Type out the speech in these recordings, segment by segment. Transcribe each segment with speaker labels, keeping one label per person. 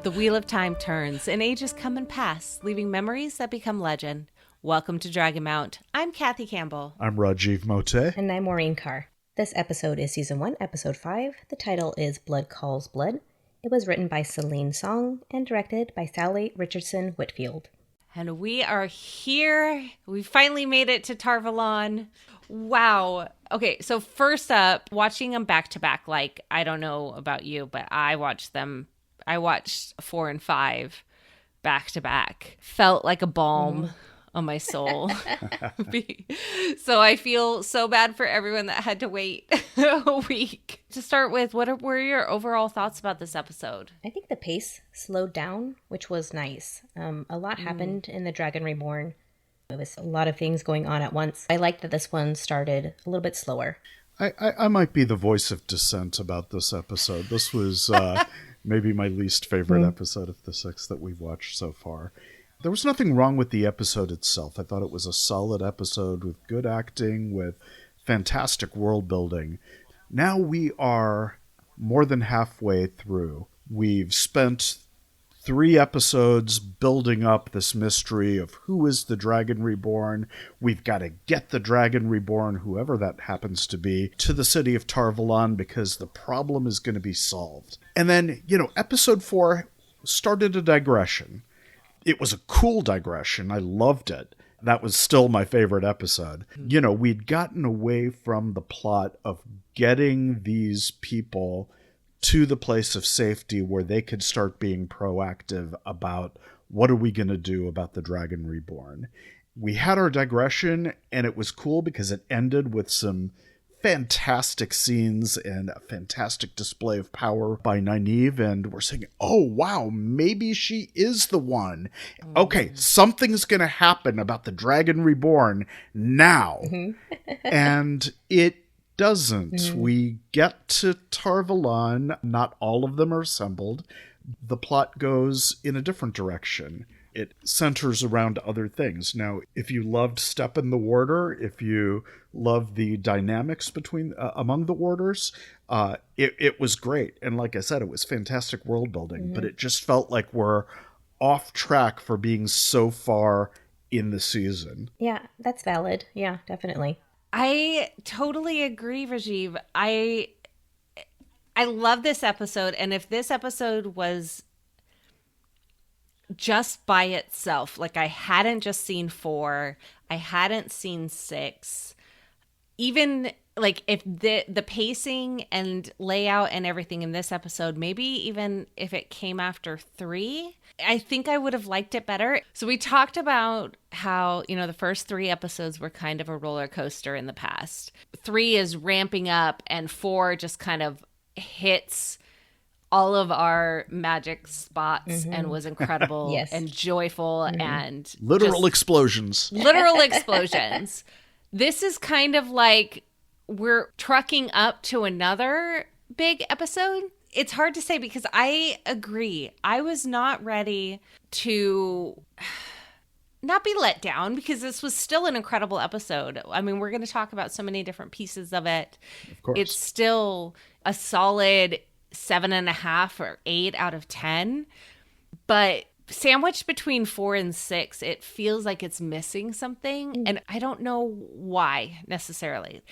Speaker 1: The wheel of time turns, and ages come and pass, leaving memories that become legend. Welcome to Dragonmount. I'm Kathy Campbell.
Speaker 2: I'm Rajiv Moté.
Speaker 3: And I'm Maureen Carr. This episode is Season 1, Episode 5. The title is Blood Calls Blood. It was written by Celine Song and directed by Sally Richardson Whitfield.
Speaker 1: And we are here. We finally made it to Tarvalon. Wow. Okay, so first up, watching them back to back, like, I don't know about you, but I watched 4 and 5 back to back. Felt like a balm on my soul. So I feel so bad for everyone that had to wait a week. To start with, what were your overall thoughts about this episode?
Speaker 3: I think the pace slowed down, which was nice. A lot happened in The Dragon Reborn. It was a lot of things going on at once. I liked that this one started a little bit slower.
Speaker 2: I might be the voice of dissent about this episode. This was maybe my least favorite episode of the 6 that we've watched so far. There was nothing wrong with the episode itself. I thought it was a solid episode with good acting, with fantastic world building. Now we are more than halfway through. We've spent 3 episodes building up this mystery of who is the Dragon Reborn. We've got to get the Dragon Reborn, whoever that happens to be, to the city of Tarvalon because the problem is going to be solved. And then, episode 4 started a digression. It was a cool digression. I loved it. That was still my favorite episode. We'd gotten away from the plot of getting these people to the place of safety where they could start being proactive about what are we going to do about the Dragon Reborn. We had our digression, and it was cool because it ended with some fantastic scenes and a fantastic display of power by Nynaeve, and we're saying, oh wow, maybe she is the one. Okay, something's gonna happen about the Dragon Reborn now. And it doesn't. We get to Tarvalon, not all of them are assembled. The plot goes in a different direction. It centers around other things. Now, if you loved Stepin the Warder, if you loved the dynamics between among the warders, it was great. And like I said, it was fantastic world building, but it just felt like we're off track for being so far in the season.
Speaker 3: Yeah, that's valid. Yeah, definitely.
Speaker 1: I totally agree, Rajiv. I love this episode, and if this episode was just by itself, like I hadn't just seen 4, I hadn't seen 6, even like if the pacing and layout and everything in this episode, maybe even if it came after 3, I think I would have liked it better. So we talked about how, the first 3 episodes were kind of a roller coaster in the past. 3 is ramping up, and 4 just kind of hits all of our magic spots and was incredible and joyful and
Speaker 2: literal explosions.
Speaker 1: Literal explosions. This is kind of like we're trucking up to another big episode. It's hard to say because I agree. I was not ready to not be let down because this was still an incredible episode. I mean, we're going to talk about so many different pieces of it.
Speaker 2: Of course.
Speaker 1: It's still a solid 7.5 or 8 out of 10. But sandwiched between 4 and 6, it feels like it's missing something. And I don't know why necessarily.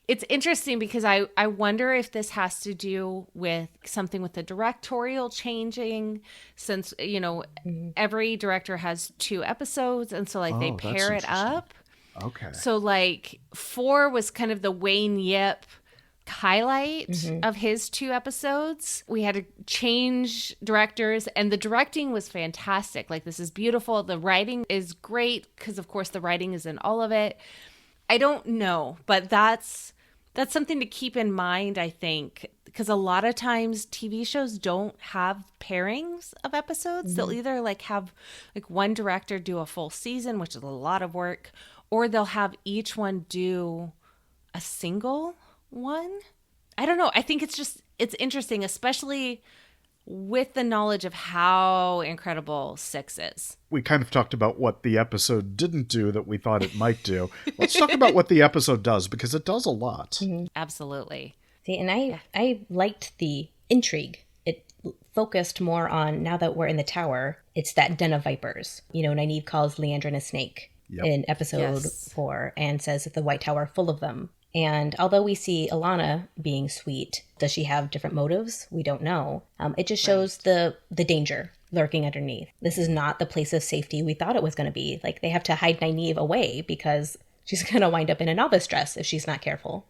Speaker 1: It's interesting because I wonder if this has to do with something with the directorial changing since, every director has 2 episodes. And so they pair it up.
Speaker 2: Okay.
Speaker 1: So 4 was kind of the Wayne Yip highlight of his 2 episodes. We had to change directors, and the directing was fantastic. This is beautiful. The writing is great because, of course, the writing is in all of it. I don't know, but that's something to keep in mind, I think, because a lot of times TV shows don't have pairings of episodes. They'll either have one director do a full season, which is a lot of work, or they'll have each one do a single one. I don't know. I think it's interesting, especially with the knowledge of how incredible 6 is.
Speaker 2: We kind of talked about what the episode didn't do that we thought it might do. Let's talk about what the episode does, because it does a lot.
Speaker 1: Absolutely.
Speaker 3: See, and I liked the intrigue. focused more on, now that we're in the tower, it's that den of vipers. You know, Nynaeve calls Leandrin a snake in episode 4 and says that the White Tower full of them. And although we see Alana being sweet, does she have different motives? We don't know. It just shows the danger lurking underneath. This is not the place of safety we thought it was going to be. Like, they have to hide Nynaeve away because she's going to wind up in a novice dress if she's not careful.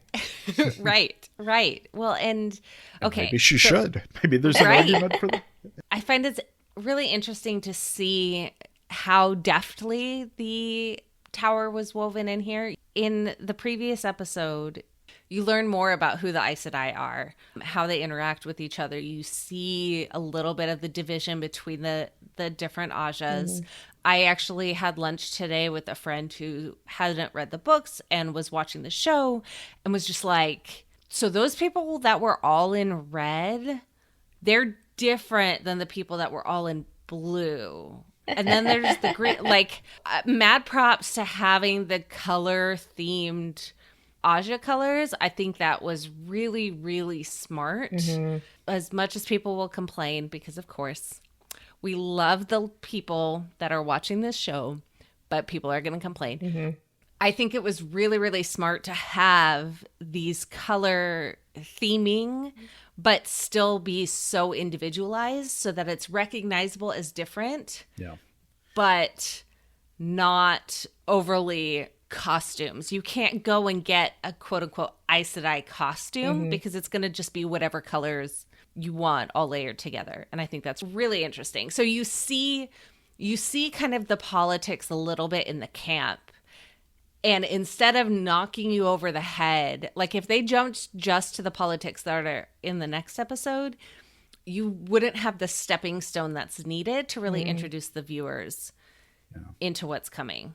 Speaker 1: Right. Well, and okay.
Speaker 2: Maybe she should. Maybe there's an argument for that.
Speaker 1: I find it's really interesting to see how deftly the tower was woven in here. In the previous episode, you learn more about who the Aes Sedai are, how they interact with each other. You see a little bit of the division between the different Ajas. I actually had lunch today with a friend who hadn't read the books and was watching the show and was just like, so those people that were all in red, they're different than the people that were all in blue. And then there's the green, like, mad props to having the color themed Aja colors. I think that was really, really smart. As much as people will complain, because of course we love the people that are watching this show, but people are going to complain. I think it was really, really smart to have these color theming, but still be so individualized so that it's recognizable as different, but not overly costumes. You can't go and get a quote unquote Aes Sedai costume because it's going to just be whatever colors you want all layered together. And I think that's really interesting. So you see kind of the politics a little bit in the camp. And instead of knocking you over the head, like if they jumped just to the politics that are in the next episode, you wouldn't have the stepping stone that's needed to really introduce the viewers into what's coming.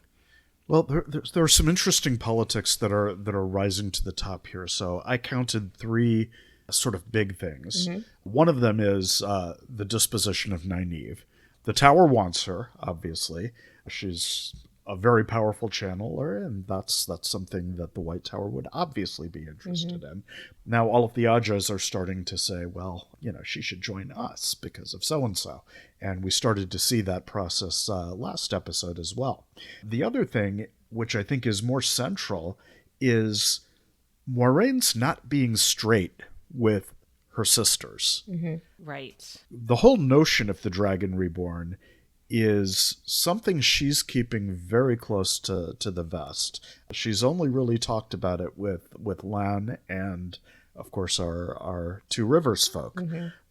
Speaker 2: Well, there are some interesting politics that are rising to the top here. So I counted 3 sort of big things. One of them is the disposition of Nynaeve. The Tower wants her, obviously. She's a very powerful channeler, and that's something that the White Tower would obviously be interested in. Now, all of the Ajas are starting to say, well, she should join us because of so-and-so. And we started to see that process last episode as well. The other thing, which I think is more central, is Moiraine's not being straight with her sisters.
Speaker 1: Right.
Speaker 2: The whole notion of the Dragon Reborn is something she's keeping very close to the vest. She's only really talked about it with Lan and, of course, our Two Rivers folk.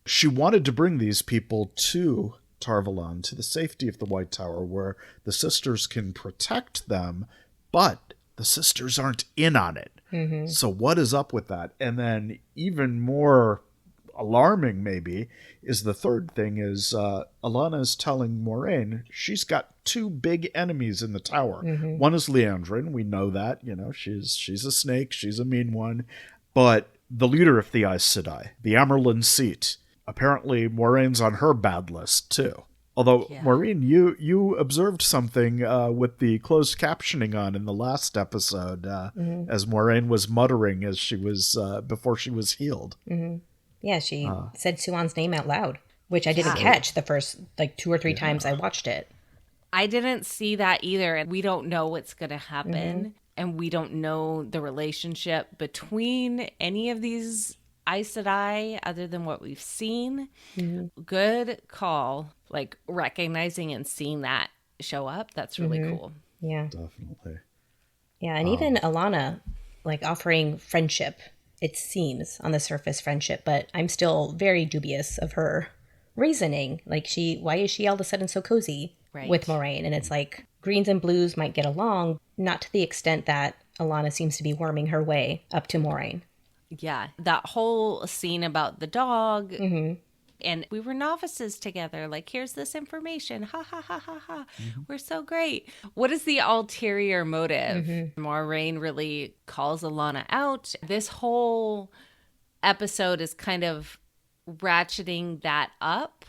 Speaker 2: She wanted to bring these people to Tarvalon, to the safety of the White Tower, where the sisters can protect them, but the sisters aren't in on it. So what is up with that? And then even more alarming, maybe, is the third thing is Alana is telling Moiraine she's got 2 big enemies in the tower. One is Leandrin. We know that. She's a snake. She's a mean one. But the leader of the Aes Sedai, the Amerlin Seat, apparently Moiraine's on her bad list too. Although, Maureen, you observed something with the closed captioning on in the last episode as Moiraine was muttering as she was before she was healed.
Speaker 3: Yeah, she said Suan's name out loud, which I didn't catch the first 2 or 3 times I watched it.
Speaker 1: I didn't see that either. And we don't know what's going to happen. And we don't know the relationship between any of these Aes Sedai other than what we've seen. Good call. Recognizing and seeing that show up. That's really cool.
Speaker 3: Yeah.
Speaker 2: Definitely.
Speaker 3: Yeah, and even Alana, offering friendship. It seems on the surface friendship, but I'm still very dubious of her reasoning. Why is she all of a sudden so cozy with Moiraine? And it's greens and blues might get along, not to the extent that Alana seems to be worming her way up to Moiraine.
Speaker 1: Yeah, that whole scene about the dog, and we were novices together. Here's this information. Ha, ha, ha, ha, ha. We're so great. What is the ulterior motive? Moiraine really calls Alana out. This whole episode is kind of ratcheting that up.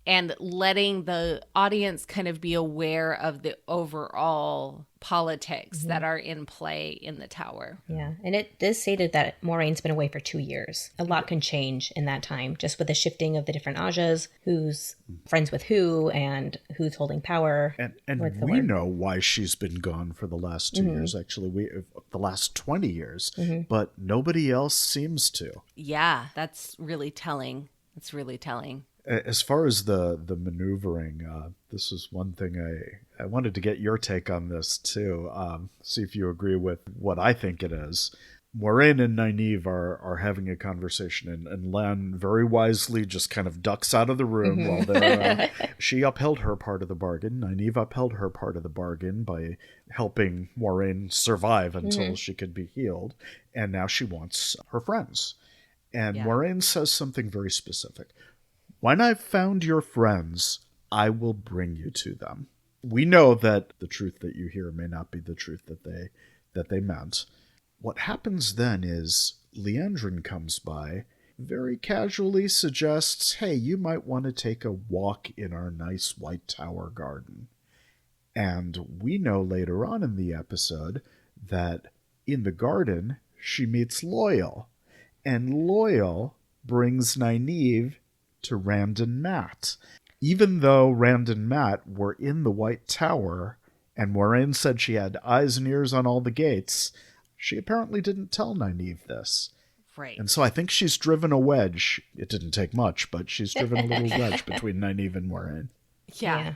Speaker 1: and letting the audience kind of be aware of the overall politics that are in play in the tower.
Speaker 3: Yeah, and it is stated that Maureen's been away for 2 years. A lot can change in that time, just with the shifting of the different Ajas, who's friends with who, and who's holding power.
Speaker 2: And we know why she's been gone for the last 2 years, actually, the last 20 years, but nobody else seems to.
Speaker 1: Yeah, that's really telling. It's really telling.
Speaker 2: As far as the maneuvering, this is one thing I wanted to get your take on this too. See if you agree with what I think it is. Maureen and Nynaeve are having a conversation, and Lan very wisely just kind of ducks out of the room while they're. She upheld her part of the bargain. Nynaeve upheld her part of the bargain by helping Maureen survive until she could be healed, and now she wants her friends. And Maureen says something very specific. When I've found your friends, I will bring you to them. We know that the truth that you hear may not be the truth that they meant. What happens then is Liandrin comes by, very casually suggests, hey, you might want to take a walk in our nice White Tower garden. And we know later on in the episode that in the garden, she meets Loyal. And Loyal brings Nynaeve to Rand and Matt. Even though Rand and Matt were in the White Tower, and Maureen said she had eyes and ears on all the gates, she apparently didn't tell Nynaeve this.
Speaker 1: Right.
Speaker 2: And so I think she's driven a wedge. It didn't take much, but she's driven a little wedge between Nynaeve and Maureen.
Speaker 1: Yeah.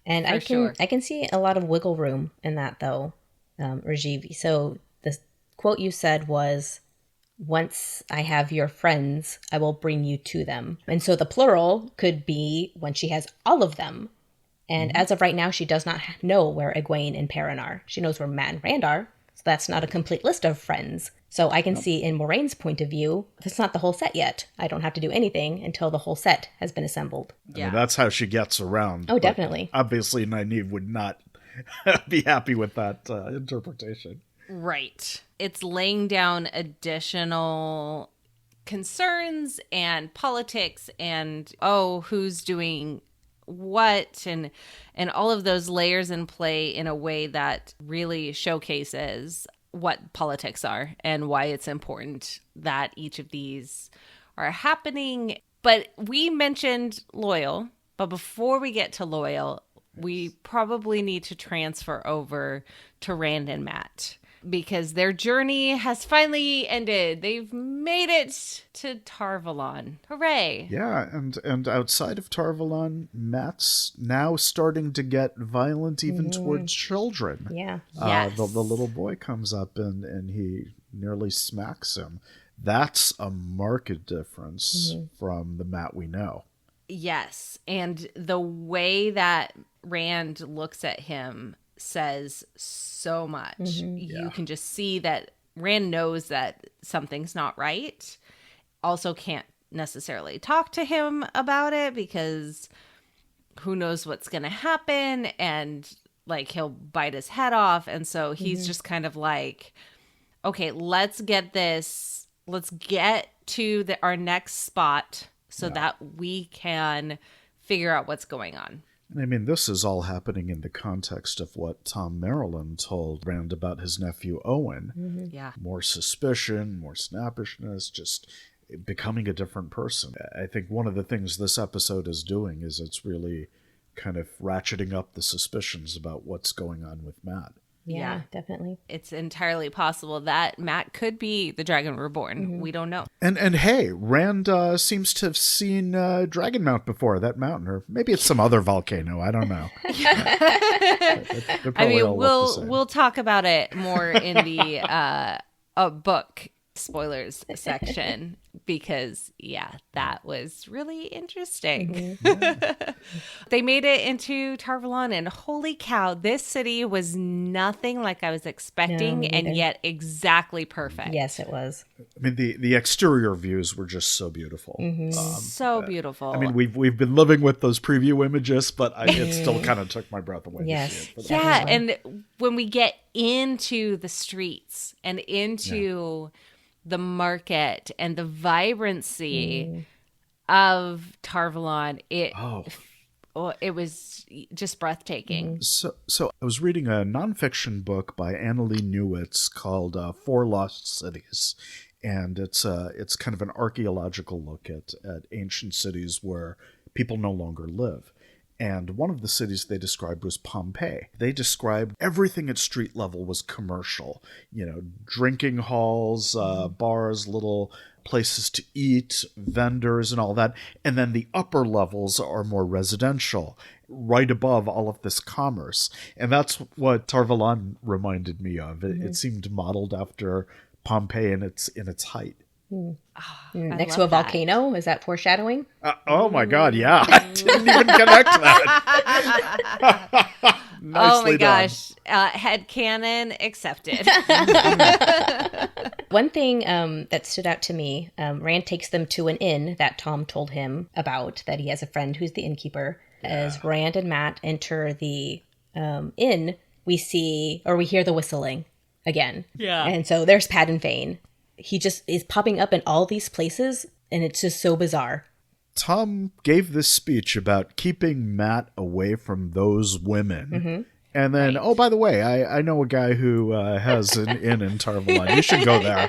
Speaker 3: And I can see a lot of wiggle room in that, though, Rajiv. So the quote you said was, once I have your friends, I will bring you to them. And so the plural could be when she has all of them. And as of right now, she does not know where Egwene and Perrin are. She knows where Matt and Rand are. So that's not a complete list of friends. So I can see in Maureen's point of view, it's not the whole set yet. I don't have to do anything until the whole set has been assembled.
Speaker 2: Yeah. I mean, that's how she gets around.
Speaker 3: Oh, definitely.
Speaker 2: Obviously, Nynaeve would not be happy with that interpretation.
Speaker 1: Right. It's laying down additional concerns and politics and, who's doing what, and all of those layers in play in a way that really showcases what politics are and why it's important that each of these are happening. But we mentioned Loyal, but before we get to Loyal, we probably need to transfer over to Rand and Matt, because their journey has finally ended. They've made it to Tarvalon. Hooray.
Speaker 2: Yeah, and outside of Tarvalon, Matt's now starting to get violent even towards children.
Speaker 3: Yeah.
Speaker 1: Yes.
Speaker 2: The little boy comes up and he nearly smacks him. That's a marked difference from the Matt we know.
Speaker 1: Yes, and the way that Rand looks at him says so much. You can just see that Rand knows that something's not right. Also can't necessarily talk to him about it because who knows what's going to happen, and like he'll bite his head off. And so he's just kind of like, okay, let's get to our next spot so that we can figure out what's going on.
Speaker 2: I mean, this is all happening in the context of what Tom Maryland told Rand about his nephew Owen.
Speaker 1: Yeah.
Speaker 2: More suspicion, more snappishness, just becoming a different person. I think one of the things this episode is doing is it's really kind of ratcheting up the suspicions about what's going on with Matt.
Speaker 3: Yeah, definitely.
Speaker 1: It's entirely possible that Matt could be the Dragon Reborn. We don't know.
Speaker 2: And hey, Rand seems to have seen Dragonmount before, that mountain, or maybe it's some other volcano. I don't know.
Speaker 1: I mean, we'll talk about it more in the book spoilers section, because that was really interesting. They made it into Tarvalon, and holy cow, this city was nothing like I was expecting, and yet exactly perfect.
Speaker 3: Yes, it was.
Speaker 2: I mean, the exterior views were just so beautiful.
Speaker 1: So beautiful.
Speaker 2: I mean, we've been living with those preview images, but it still kind of took my breath away.
Speaker 3: Yes.
Speaker 2: To see it.
Speaker 1: Yeah, and when we get into the streets and into the market and the vibrancy, of Tar-Valon, it was just breathtaking.
Speaker 2: So I was reading a nonfiction book by Annalee Newitz called Four Lost Cities. And it's kind of an archaeological look at ancient cities where people no longer live. And one of the cities they described was Pompeii. They described everything at street level was commercial. Drinking halls, bars, little places to eat, vendors and all that. And then the upper levels are more residential, right above all of this commerce. And that's what Tar-Valon reminded me of. It seemed modeled after Pompeii in its height.
Speaker 3: Next to a volcano? Is that foreshadowing?
Speaker 2: Oh my God, yeah. I didn't even connect that.
Speaker 1: Oh my gosh. Headcanon accepted.
Speaker 3: One thing that stood out to me, Rand takes them to an inn that Thom told him about, that he has a friend who's the innkeeper. As Rand and Matt enter the inn, we hear the whistling again.
Speaker 1: Yeah.
Speaker 3: And so there's Pat and Fane. He just is popping up in all these places, and it's just so bizarre.
Speaker 2: Thom gave this speech about keeping Matt away from those women. And then, oh, by the way, I know a guy who has an inn in Tar-Valon. You should go there.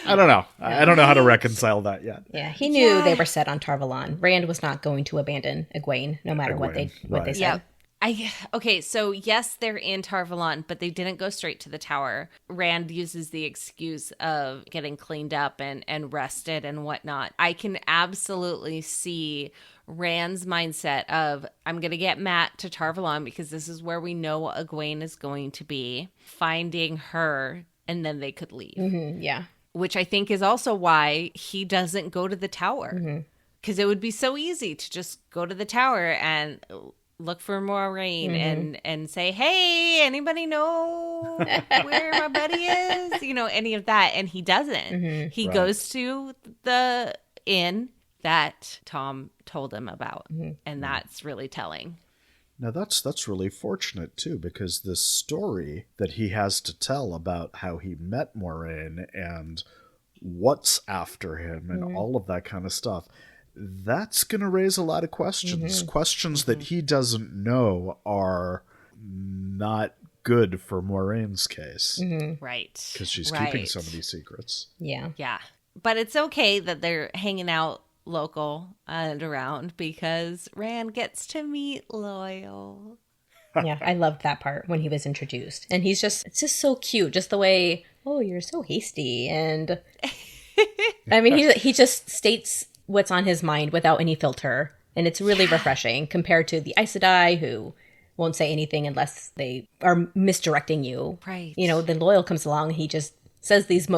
Speaker 2: I don't know. I don't know how to reconcile that yet.
Speaker 3: Yeah, he knew they were set on Tar-Valon. Rand was not going to abandon Egwene, no matter what they said.
Speaker 1: Yeah. Okay, so yes, they're in Tar-Valon, but they didn't go straight to the tower. Rand uses the excuse of getting cleaned up and rested and whatnot. I can absolutely see Rand's mindset of, I'm going to get Matt to Tar-Valon because this is where we know Egwene is going to be, finding her, and then they could leave.
Speaker 3: Yeah.
Speaker 1: Which I think is also why he doesn't go to the tower. Because it would be so easy to just go to the tower and look for Maureen and say, hey, anybody know where my buddy is? Any of that. And he doesn't. He goes to the inn that Thom told him about. And that's really telling.
Speaker 2: Now, that's really fortunate, too, because this story that he has to tell about how he met Maureen and what's after him and all of that kind of stuff, that's going to raise a lot of questions. Questions that he doesn't know are not good for Maureen's case.
Speaker 1: Right.
Speaker 2: Because she's keeping so many secrets.
Speaker 3: Yeah.
Speaker 1: Yeah. But it's okay that they're hanging out local and around because Rand gets to meet Loyal.
Speaker 3: Yeah, I loved that part when he was introduced. And it's just so cute. Just the way, oh, you're so hasty. And I mean, he just states what's on his mind without any filter. And it's really refreshing compared to the Aes Sedai, who won't say anything unless they are misdirecting you.
Speaker 1: Right.
Speaker 3: Then Loyal comes along and he just says these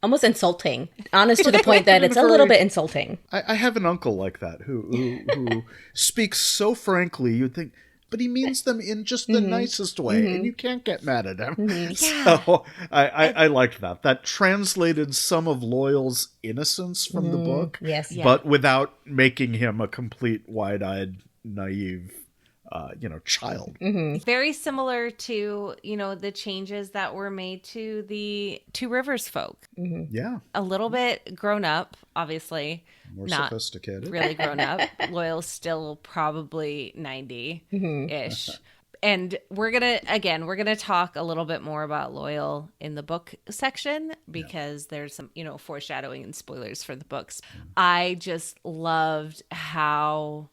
Speaker 3: almost insulting, honest to the point that it's a little bit insulting.
Speaker 2: I have an uncle like that who speaks so frankly, you'd think, but he means them in just the nicest way, and you can't get mad at him. So I liked that. That translated some of Loyal's innocence from the book, but without making him a complete wide-eyed, naive child.
Speaker 1: Very similar to, the changes that were made to the Two Rivers folk.
Speaker 2: Yeah.
Speaker 1: A little bit grown up, obviously.
Speaker 2: More
Speaker 1: not
Speaker 2: sophisticated.
Speaker 1: Really grown up. Loyal's still probably 90-ish. And we're going to talk a little bit more about Loyal in the book section because there's some, foreshadowing and spoilers for the books. I just loved how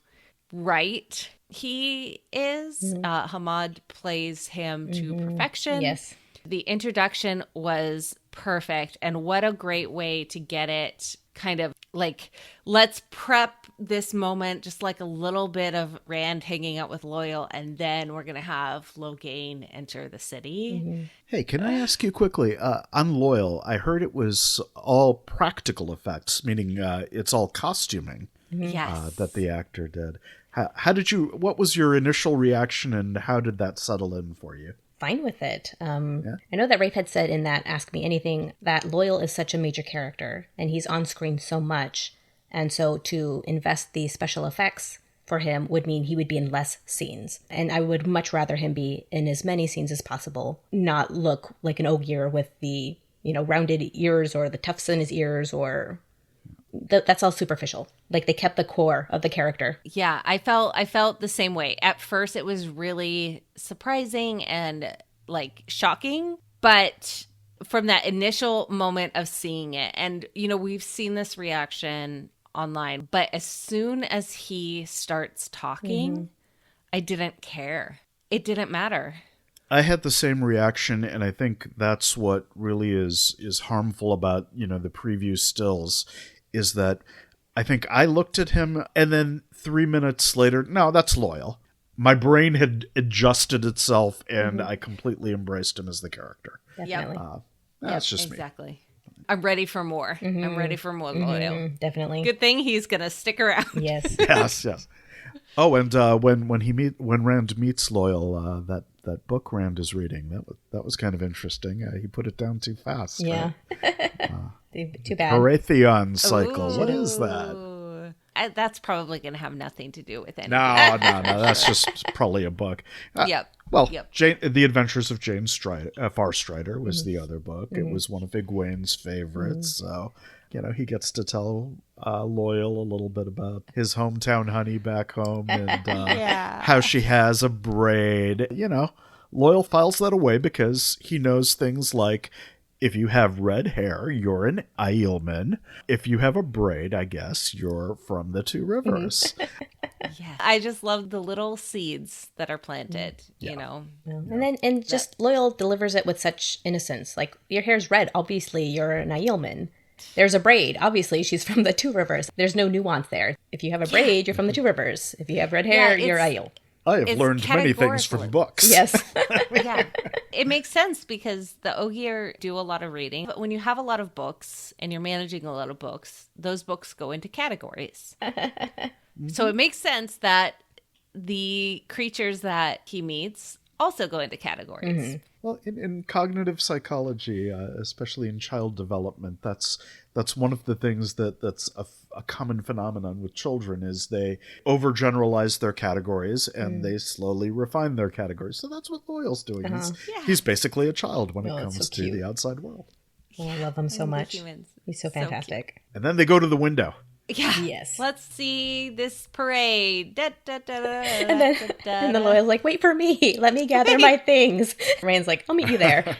Speaker 1: right he is. Hamad plays him to perfection.
Speaker 3: Yes.
Speaker 1: The introduction was perfect. And what a great way to get it kind of like, let's prep this moment, just like a little bit of Rand hanging out with Loyal. And then we're going to have Logain enter the city.
Speaker 2: Hey, can I ask you quickly, on Loyal, I heard it was all practical effects, meaning it's all costuming.
Speaker 1: Yes.
Speaker 2: That the actor did. What was your initial reaction and how did that settle in for you?
Speaker 3: Fine with it. I know that Rafe had said in that Ask Me Anything that Loyal is such a major character and he's on screen so much. And so to invest the special effects for him would mean he would be in less scenes. And I would much rather him be in as many scenes as possible, not look like an ogier with the, rounded ears or the tufts in his ears or That's all superficial. Like, they kept the core of the character.
Speaker 1: Yeah, I felt the same way. At first, it was really surprising and like shocking, but from that initial moment of seeing it, and we've seen this reaction online, but as soon as he starts talking, I didn't care. It didn't matter.
Speaker 2: I had the same reaction, and I think that's what really is harmful about, the preview stills, is that I think I looked at him, and then 3 minutes later, no, that's Loyal. My brain had adjusted itself, and I completely embraced him as the character.
Speaker 3: Definitely.
Speaker 2: That's just
Speaker 1: exactly. Me. I'm ready for more. I'm ready for more Loyal.
Speaker 3: Definitely.
Speaker 1: Good thing he's gonna stick around.
Speaker 3: Yes.
Speaker 2: yes. Oh, and when Rand meets Loyal, that book Rand is reading, that was kind of interesting. He put it down too fast.
Speaker 3: Yeah.
Speaker 2: Right?
Speaker 3: Too bad.
Speaker 2: Horathion cycle. Ooh. What is that?
Speaker 1: That's probably going to have nothing to do with anything.
Speaker 2: No. That's just probably a book.
Speaker 1: Yep.
Speaker 2: Well,
Speaker 1: yep.
Speaker 2: The Adventures of Jane Farstrider was the other book. It was one of Egwene's favorites. So, he gets to tell Loyal a little bit about his hometown honey back home and how she has a braid. Loyal files that away because he knows things like, if you have red hair, you're an Aielman. If you have a braid, I guess you're from the Two Rivers.
Speaker 1: Yeah, I just love the little seeds that are planted,
Speaker 3: And just Loyal delivers it with such innocence. Like, your hair's red, obviously you're an Aielman. There's a braid, obviously she's from the Two Rivers. There's no nuance there. If you have a braid, you're from the Two Rivers. If you have red hair, you're Aiel.
Speaker 2: I have learned many things from books.
Speaker 3: Yes.
Speaker 1: Yeah. It makes sense because the Ogier do a lot of reading. But when you have a lot of books and you're managing a lot of books, those books go into categories. So it makes sense that the creatures that he meets also go into categories.
Speaker 2: Well, in cognitive psychology, especially in child development, that's one of the things that's a common phenomenon with children is they overgeneralize their categories and they slowly refine their categories. So that's what Loyal's doing. He's basically a child when it comes to the outside world.
Speaker 3: Oh, I love him so much. He's so fantastic.
Speaker 2: And then they go to the window.
Speaker 1: Yeah.
Speaker 3: Yes.
Speaker 1: Let's see this parade. Da, da, da, da,
Speaker 3: and then the Loyal's like, wait for me. Let me gather my things. Rand's like, I'll meet you there.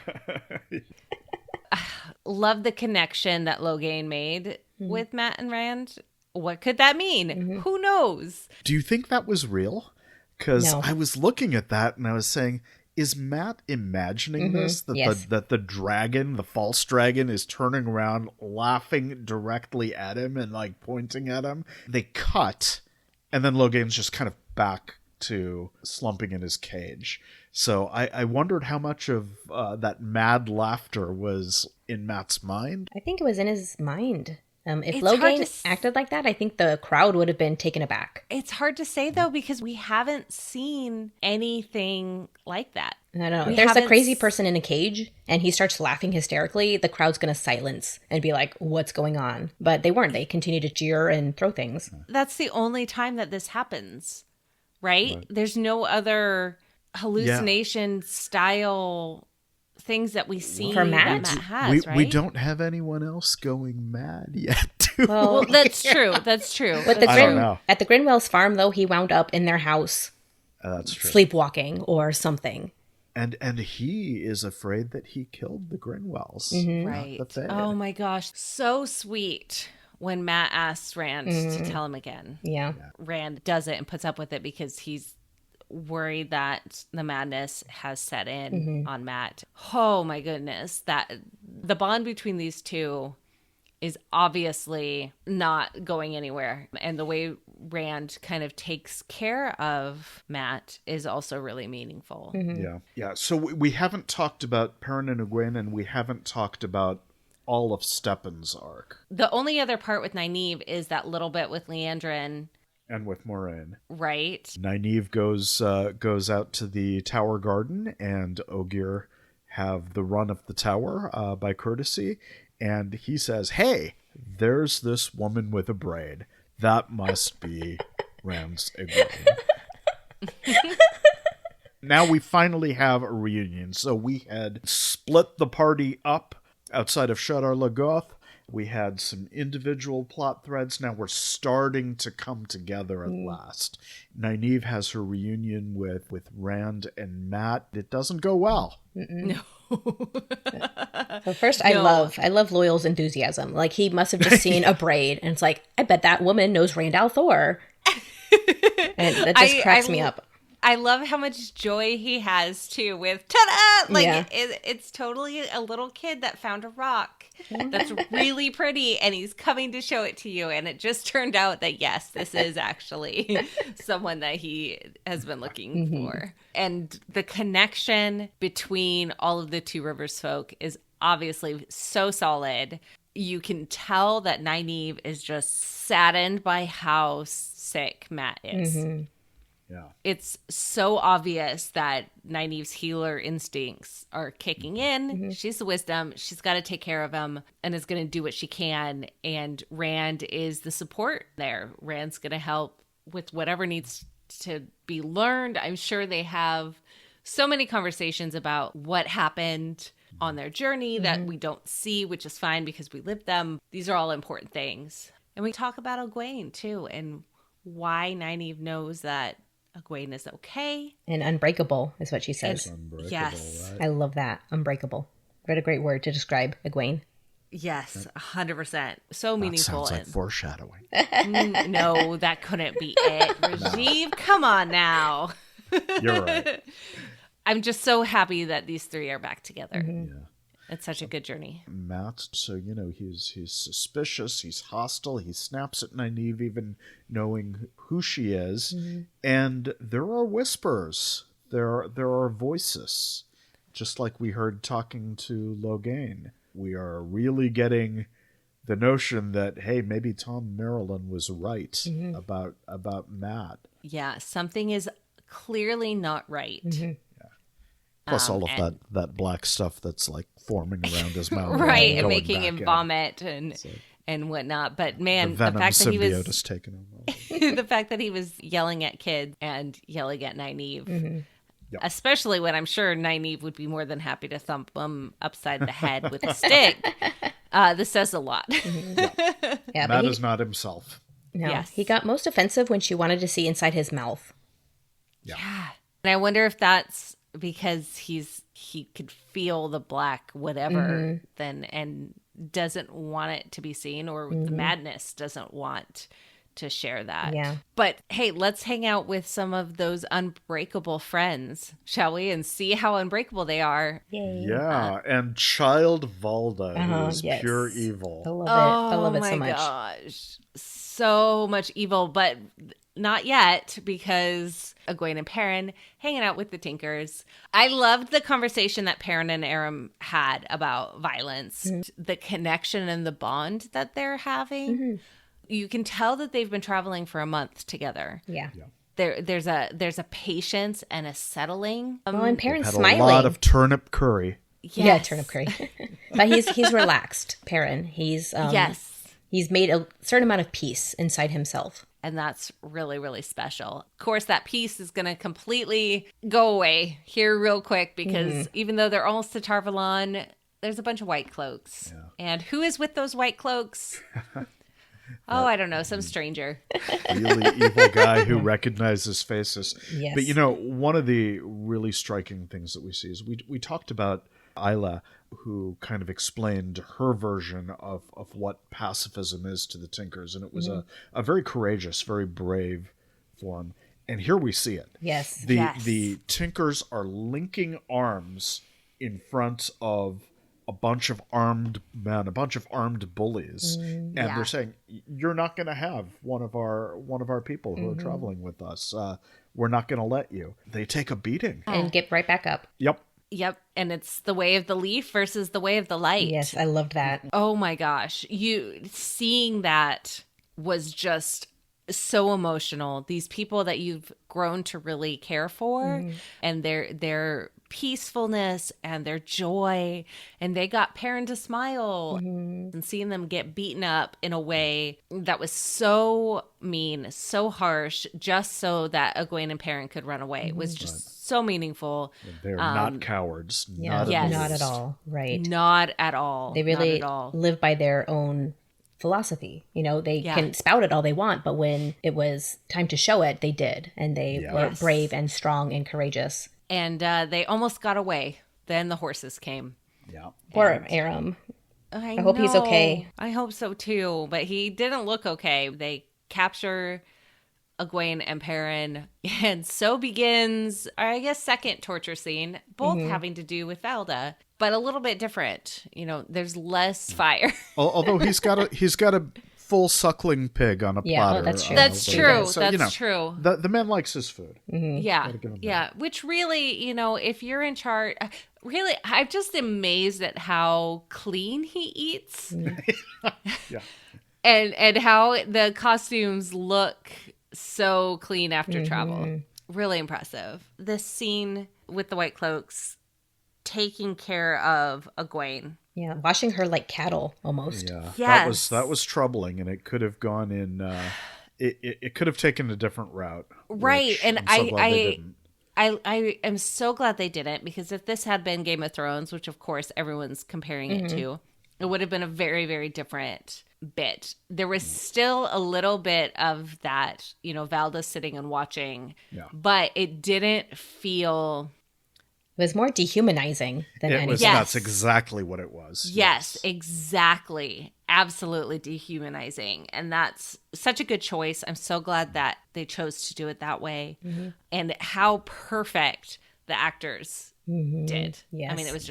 Speaker 1: Love the connection that Logain made with Matt and Rand. What could that mean? Who knows?
Speaker 2: Do you think that was real? Because I was looking at that and I was saying, is Matt imagining this? That the dragon, the false dragon, is turning around, laughing directly at him and like pointing at him. They cut, and then Logain's just kind of back to slumping in his cage. So I wondered how much of that mad laughter was in Matt's mind.
Speaker 3: I think it was in his mind. If Logain acted like that, I think the crowd would have been taken aback.
Speaker 1: It's hard to say, though, because we haven't seen anything like that.
Speaker 3: I don't know. If there's a crazy person in a cage and he starts laughing hysterically, the crowd's going to silence and be like, what's going on? But they weren't. They continued to jeer and throw things.
Speaker 1: That's the only time that this happens, right? There's no other hallucination style things that we see
Speaker 3: for Matt?
Speaker 1: that Matt has, right?
Speaker 2: We don't have anyone else going mad yet.
Speaker 1: Well, that's true. That's true.
Speaker 3: But at the Grinwell's farm, though, he wound up in their house
Speaker 2: that's true.
Speaker 3: Sleepwalking or something.
Speaker 2: And he is afraid that he killed the Grinwells.
Speaker 1: Right. Oh my gosh. So sweet when Matt asks Rand to tell him again.
Speaker 3: Yeah.
Speaker 1: Rand does it and puts up with it because he's worried that the madness has set in on Matt. Oh my goodness. That the bond between these two is obviously not going anywhere. And the way Rand kind of takes care of Matt is also really meaningful.
Speaker 2: Yeah. So we haven't talked about Perrin and Egwene, and we haven't talked about all of Steppen's arc.
Speaker 1: The only other part with Nynaeve is that little bit with Liandrin.
Speaker 2: And with Moraine.
Speaker 1: Right.
Speaker 2: Nynaeve goes out to the Tower Garden, and Ogier have the run of the tower by courtesy. And he says, hey, there's this woman with a braid. That must be Rand's Egwene. Now we finally have a reunion. So we had split the party up outside of Shadar Logoth. We had some individual plot threads. Now we're starting to come together at last. Nynaeve has her reunion with Rand and Matt. It doesn't go well.
Speaker 1: No.
Speaker 3: So first, I love Loyal's enthusiasm. Like, he must have just seen a braid, and it's like, I bet that woman knows Rand al'Thor. And that just cracks me up.
Speaker 1: I love how much joy he has too with ta-da! Like it's totally a little kid that found a rock that's really pretty and he's coming to show it to you. And it just turned out that yes, this is actually someone that he has been looking for. And the connection between all of the Two Rivers folk is obviously so solid. You can tell that Nynaeve is just saddened by how sick Matt is.
Speaker 2: Yeah.
Speaker 1: It's so obvious that Nynaeve's healer instincts are kicking in. She's the wisdom. She's got to take care of him and is going to do what she can. And Rand is the support there. Rand's going to help with whatever needs to be learned. I'm sure they have so many conversations about what happened on their journey that we don't see, which is fine because we lived them. These are all important things. And we talk about Egwene too, and why Nynaeve knows that Egwene is okay.
Speaker 3: And unbreakable is what she says.
Speaker 2: Unbreakable,
Speaker 1: Yes.
Speaker 2: right?
Speaker 3: I love that. Unbreakable. What a great word to describe Egwene.
Speaker 1: Yes, 100%. So meaningful.
Speaker 2: That sounds like foreshadowing.
Speaker 1: No, that couldn't be it. Rajiv, come on now.
Speaker 2: You're right.
Speaker 1: I'm just so happy that these three are back together.
Speaker 2: Yeah.
Speaker 1: It's such a good journey.
Speaker 2: Matt, so, he's suspicious, he's hostile, he snaps at Nynaeve even knowing who she is, and there are whispers, there are voices, just like we heard talking to Logain. We are really getting the notion that, hey, maybe Thom Merrilin was right about Matt.
Speaker 1: Yeah, something is clearly not right.
Speaker 2: Plus all of that black stuff that's like forming around his mouth.
Speaker 1: Right, and
Speaker 2: going
Speaker 1: making him
Speaker 2: back in.
Speaker 1: vomit and whatnot. But man, the fact that he
Speaker 2: symbiote
Speaker 1: was
Speaker 2: is taking him over.
Speaker 1: the fact that he was yelling at kids and yelling at Nynaeve, especially when I'm sure Nynaeve would be more than happy to thump him upside the head with a stick. This says a lot.
Speaker 3: Yeah,
Speaker 2: Matt is not himself.
Speaker 3: No,
Speaker 1: Yes.
Speaker 3: he got most offensive when she wanted to see inside his mouth.
Speaker 1: Yeah. And I wonder if that's because he could feel the black whatever then and doesn't want it to be seen, or the madness doesn't want to share that.
Speaker 3: Yeah.
Speaker 1: But hey, let's hang out with some of those unbreakable friends, shall we? And see how unbreakable they are.
Speaker 3: Yay.
Speaker 2: Yeah, and Child Valda, who is
Speaker 3: yes.
Speaker 2: pure evil.
Speaker 3: I love it. I love it so
Speaker 1: Oh my
Speaker 3: much.
Speaker 1: gosh. So much evil, but not yet, because Egwene and Perrin hanging out with the Tinkers. I loved the conversation that Perrin and Aram had about violence, the connection and the bond that they're having. You can tell that they've been traveling for a month together.
Speaker 3: Yeah.
Speaker 1: There's a patience and a settling.
Speaker 3: Well, and Perrin's
Speaker 2: Had
Speaker 3: smiling.
Speaker 2: a lot of turnip curry.
Speaker 3: Yeah,
Speaker 1: Yes.
Speaker 3: turnip curry. But he's relaxed, Perrin. He's
Speaker 1: Yes.
Speaker 3: He's made a certain amount of peace inside himself.
Speaker 1: And that's really, really special. Of course, that peace is going to completely go away here real quick, because even though they're almost to Tarvalon, there's a bunch of white cloaks. Yeah. And who is with those white cloaks? I don't know. Some stranger.
Speaker 2: Really evil guy who recognizes faces.
Speaker 3: Yes.
Speaker 2: But, one of the really striking things that we see is we talked about Isla, who kind of explained her version of what pacifism is to the Tinkers. And it was a very courageous, very brave form. And here we see it.
Speaker 3: Yes.
Speaker 2: The Tinkers are linking arms in front of a bunch of armed men, a bunch of armed bullies. And they're saying, you're not going to have one of our people who are traveling with us. We're not going to let you. They take a beating.
Speaker 3: And get right back up.
Speaker 1: Yep. And it's the way of the leaf versus the way of the light.
Speaker 3: Yes, I loved that.
Speaker 1: Oh my gosh. Seeing that was just so emotional. These people that you've grown to really care for, and their peacefulness and their joy, and they got Perrin to smile, and seeing them get beaten up in a way that was so mean, so harsh, just so that Egwene and Perrin could run away was just so meaningful.
Speaker 2: They're not cowards.
Speaker 3: Yeah, not at all. Right.
Speaker 1: Not at all.
Speaker 3: They really
Speaker 1: not at all.
Speaker 3: live by their own philosophy. They can spout it all they want, but when it was time to show it, they did. And they were brave and strong and courageous.
Speaker 1: And they almost got away. Then the horses came.
Speaker 2: Yeah.
Speaker 3: Poor Aram.
Speaker 1: I
Speaker 3: hope he's okay.
Speaker 1: I hope so too, but he didn't look okay. They capture Egwene and Perrin, and so begins, I guess, second torture scene, both having to do with Valda, but a little bit different. There's less fire.
Speaker 2: Although he's got a full suckling pig on a platter.
Speaker 3: Oh, that's true.
Speaker 1: That's true.
Speaker 2: So,
Speaker 1: that's true.
Speaker 2: The man likes his food.
Speaker 1: Yeah. Yeah. Which really, if you're in charge, really, I'm just amazed at how clean he eats.
Speaker 2: Yeah.
Speaker 1: And how the costumes look so clean after travel. Really impressive. This scene with the White Cloaks taking care of Egwene.
Speaker 3: Yeah, washing her like cattle almost.
Speaker 2: Yeah,
Speaker 1: yes.
Speaker 2: that was troubling, and it could have gone in. It could have taken a different route.
Speaker 1: Right, and
Speaker 2: I'm so glad they didn't.
Speaker 1: I am so glad they didn't, because if this had been Game of Thrones, which of course everyone's comparing it to, it would have been a very, very different bit. There was still a little bit of that, Valda sitting and watching, but it didn't feel.
Speaker 3: It was more dehumanizing than anything.
Speaker 2: That's exactly what it was.
Speaker 1: Yes, exactly. Absolutely dehumanizing. And that's such a good choice. I'm so glad that they chose to do it that way. And how perfect the actors did.
Speaker 3: Yes.
Speaker 1: I mean, it was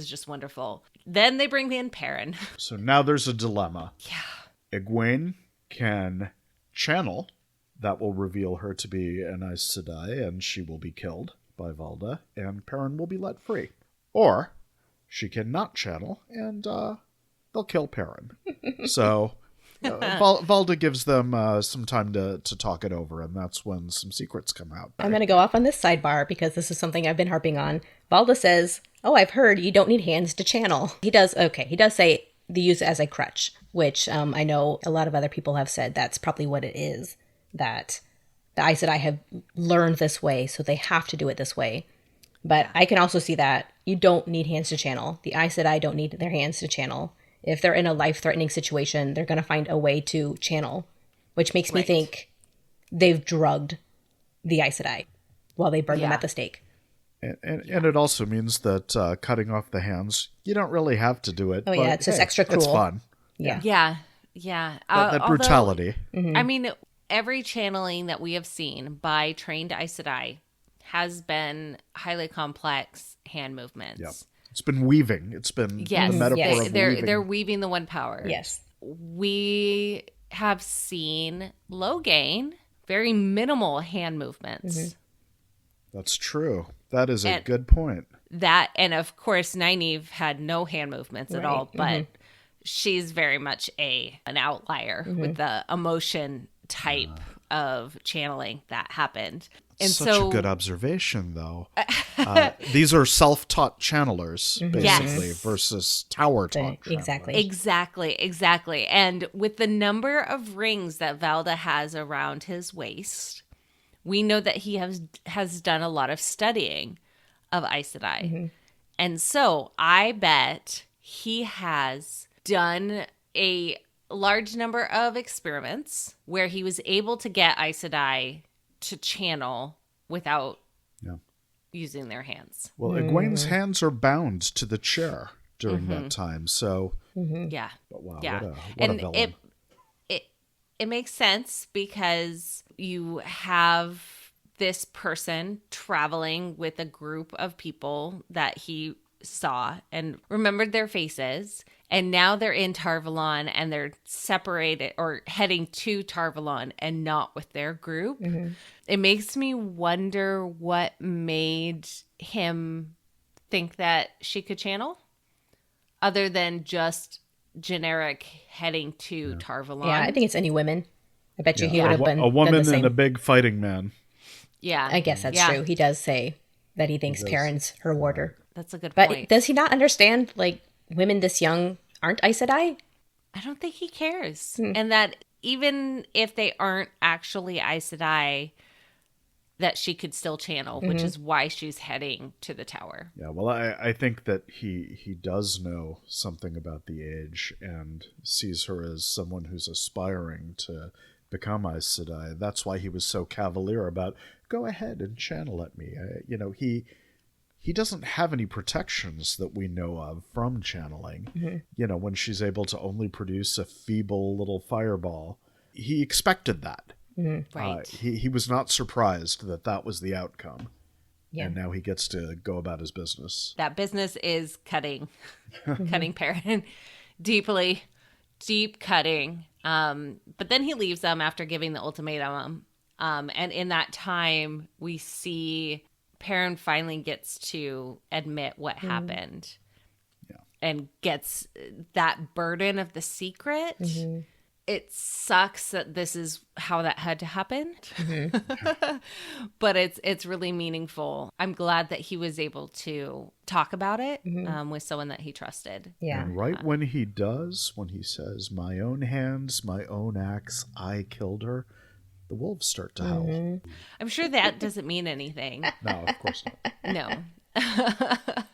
Speaker 1: just wonderful. Then they bring in Perrin.
Speaker 2: So now there's a dilemma.
Speaker 1: Yeah.
Speaker 2: Egwene can channel. That will reveal her to be an Aes Sedai, and she will be killed by Valda, and Perrin will be let free. Or she cannot channel, and they'll kill Perrin. So Valda gives them some time to talk it over, and that's when some secrets come out.
Speaker 3: I'm going to go off on this sidebar because this is something I've been harping on. Valda says, I've heard you don't need hands to channel. He does say they use it as a crutch, which I know a lot of other people have said that's probably what it is, that the Aes Sedai have learned this way, so they have to do it this way. But I can also see that you don't need hands to channel. The Aes Sedai don't need their hands to channel. If they're in a life-threatening situation, they're going to find a way to channel, which makes me think they've drugged the Aes Sedai while they burn them at the stake.
Speaker 2: And it also means that cutting off the hands, you don't really have to do it.
Speaker 3: Oh, yeah, it's just extra cruel.
Speaker 2: It's fun.
Speaker 3: Yeah.
Speaker 1: Yeah.
Speaker 2: That brutality.
Speaker 1: I mean, every channeling that we have seen by trained Aes Sedai has been highly complex hand movements.
Speaker 2: Yeah. It's been weaving. It's been the metaphor of weaving.
Speaker 1: They're weaving the one power.
Speaker 3: Yes.
Speaker 1: We have seen Logain, very minimal hand movements.
Speaker 2: That's true. That is a good point.
Speaker 1: That, and of course, Nynaeve had no hand movements at all, but she's very much an outlier with the emotion type of channeling that happened. And
Speaker 2: Such a good observation, though. These are self-taught channelers, basically, versus tower-taught channelers.
Speaker 1: Exactly. And with the number of rings that Valda has around his waist, we know that he has done a lot of studying of Aes Sedai. And so I bet he has done a large number of experiments where he was able to get Aes Sedai to channel without using their hands.
Speaker 2: Well, Egwene's hands are bound to the chair during that time, so...
Speaker 1: Yeah.
Speaker 2: But wow,
Speaker 1: yeah.
Speaker 2: What a villain.
Speaker 1: It makes sense because you have this person traveling with a group of people that he saw and remembered their faces, and now they're in Tar-Valon and they're separated or heading to Tar-Valon and not with their group. It makes me wonder what made him think that she could channel other than just generic heading to Tar-Valon.
Speaker 3: Yeah, I think it's any women. I bet you he would have been
Speaker 2: a woman
Speaker 3: done the same.
Speaker 2: and a big fighting man.
Speaker 1: Yeah.
Speaker 3: I guess that's true. He does say that he thinks Perrin's her warder.
Speaker 1: That's a good
Speaker 3: point.
Speaker 1: point.
Speaker 3: But does he not understand, like, women this young aren't Aes Sedai?
Speaker 1: I don't think he cares. And that even if they aren't actually Aes Sedai, that she could still channel, which is why she's heading to the tower.
Speaker 2: Yeah, well, I think that he does know something about the age and sees her as someone who's aspiring to become Aes Sedai. That's why he was so cavalier about, go ahead and channel at me. He doesn't have any protections that we know of from channeling. When she's able to only produce a feeble little fireball, he expected that.
Speaker 1: Right.
Speaker 2: He was not surprised that was the outcome.
Speaker 3: Yeah.
Speaker 2: And now he gets to go about his business.
Speaker 1: That business is cutting Perrin. Deep cutting. But then he leaves them after giving the ultimatum. And in that time, we see Perrin finally gets to admit what happened.
Speaker 2: Yeah.
Speaker 1: And gets that burden of the secret. It sucks that this is how that had to happen. But it's really meaningful. I'm glad that he was able to talk about it with someone that he trusted.
Speaker 3: Yeah.
Speaker 2: And right when he does, when he says, my own hands, my own axe, I killed her, the wolves start to howl.
Speaker 1: I'm sure that doesn't mean anything.
Speaker 2: No, of course not.
Speaker 1: No.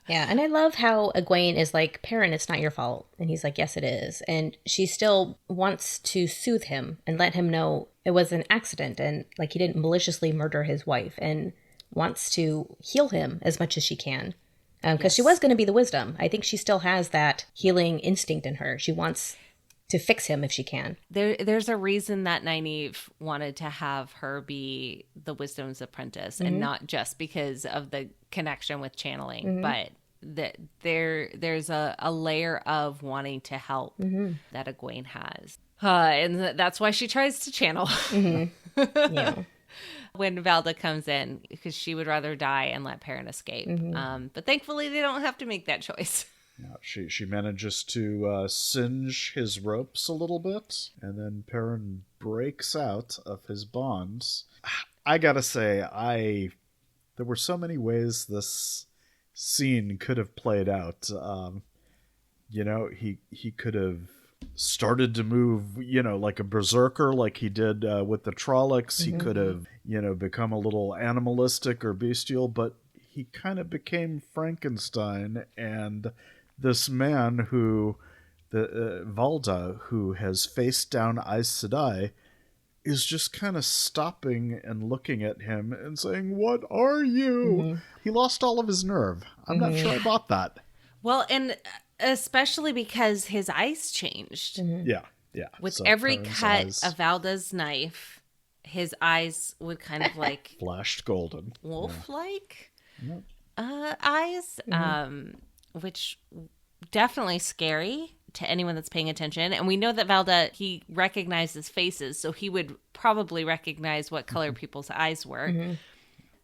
Speaker 3: Yeah, and I love how Egwene is like, Perrin, it's not your fault. And he's like, yes, it is. And she still wants to soothe him and let him know it was an accident and like he didn't maliciously murder his wife, and wants to heal him as much as she can. Because she was going to be the wisdom. I think she still has that healing instinct in her. She wants to fix him if she can.
Speaker 1: There's a reason that Nynaeve wanted to have her be the wisdom's apprentice, and not just because of the connection with channeling, but that there's a layer of wanting to help that Egwene has. And that's why she tries to channel.
Speaker 3: Yeah.
Speaker 1: When Valda comes in, because she would rather die and let Perrin escape. But thankfully, they don't have to make that choice.
Speaker 2: Yeah, she manages to singe his ropes a little bit, and then Perrin breaks out of his bonds. I gotta say, there were so many ways this scene could have played out. He could have started to move, like a berserker, like he did with the Trollocs. He could have, become a little animalistic or bestial, but he kind of became Frankenstein, and this man Valda, who has faced down Aes Sedai, is just kind of stopping and looking at him and saying, "What are you?" He lost all of his nerve. I'm not sure I bought that.
Speaker 1: Well, and especially because his eyes changed.
Speaker 2: Yeah.
Speaker 1: With
Speaker 2: So
Speaker 1: every
Speaker 2: Perrin's
Speaker 1: cut
Speaker 2: eyes
Speaker 1: of Valda's knife, his eyes would kind of like
Speaker 2: flashed golden.
Speaker 1: wolf-like eyes, which definitely scary to anyone that's paying attention. And we know that Valda, he recognizes faces, so he would probably recognize what color people's eyes were.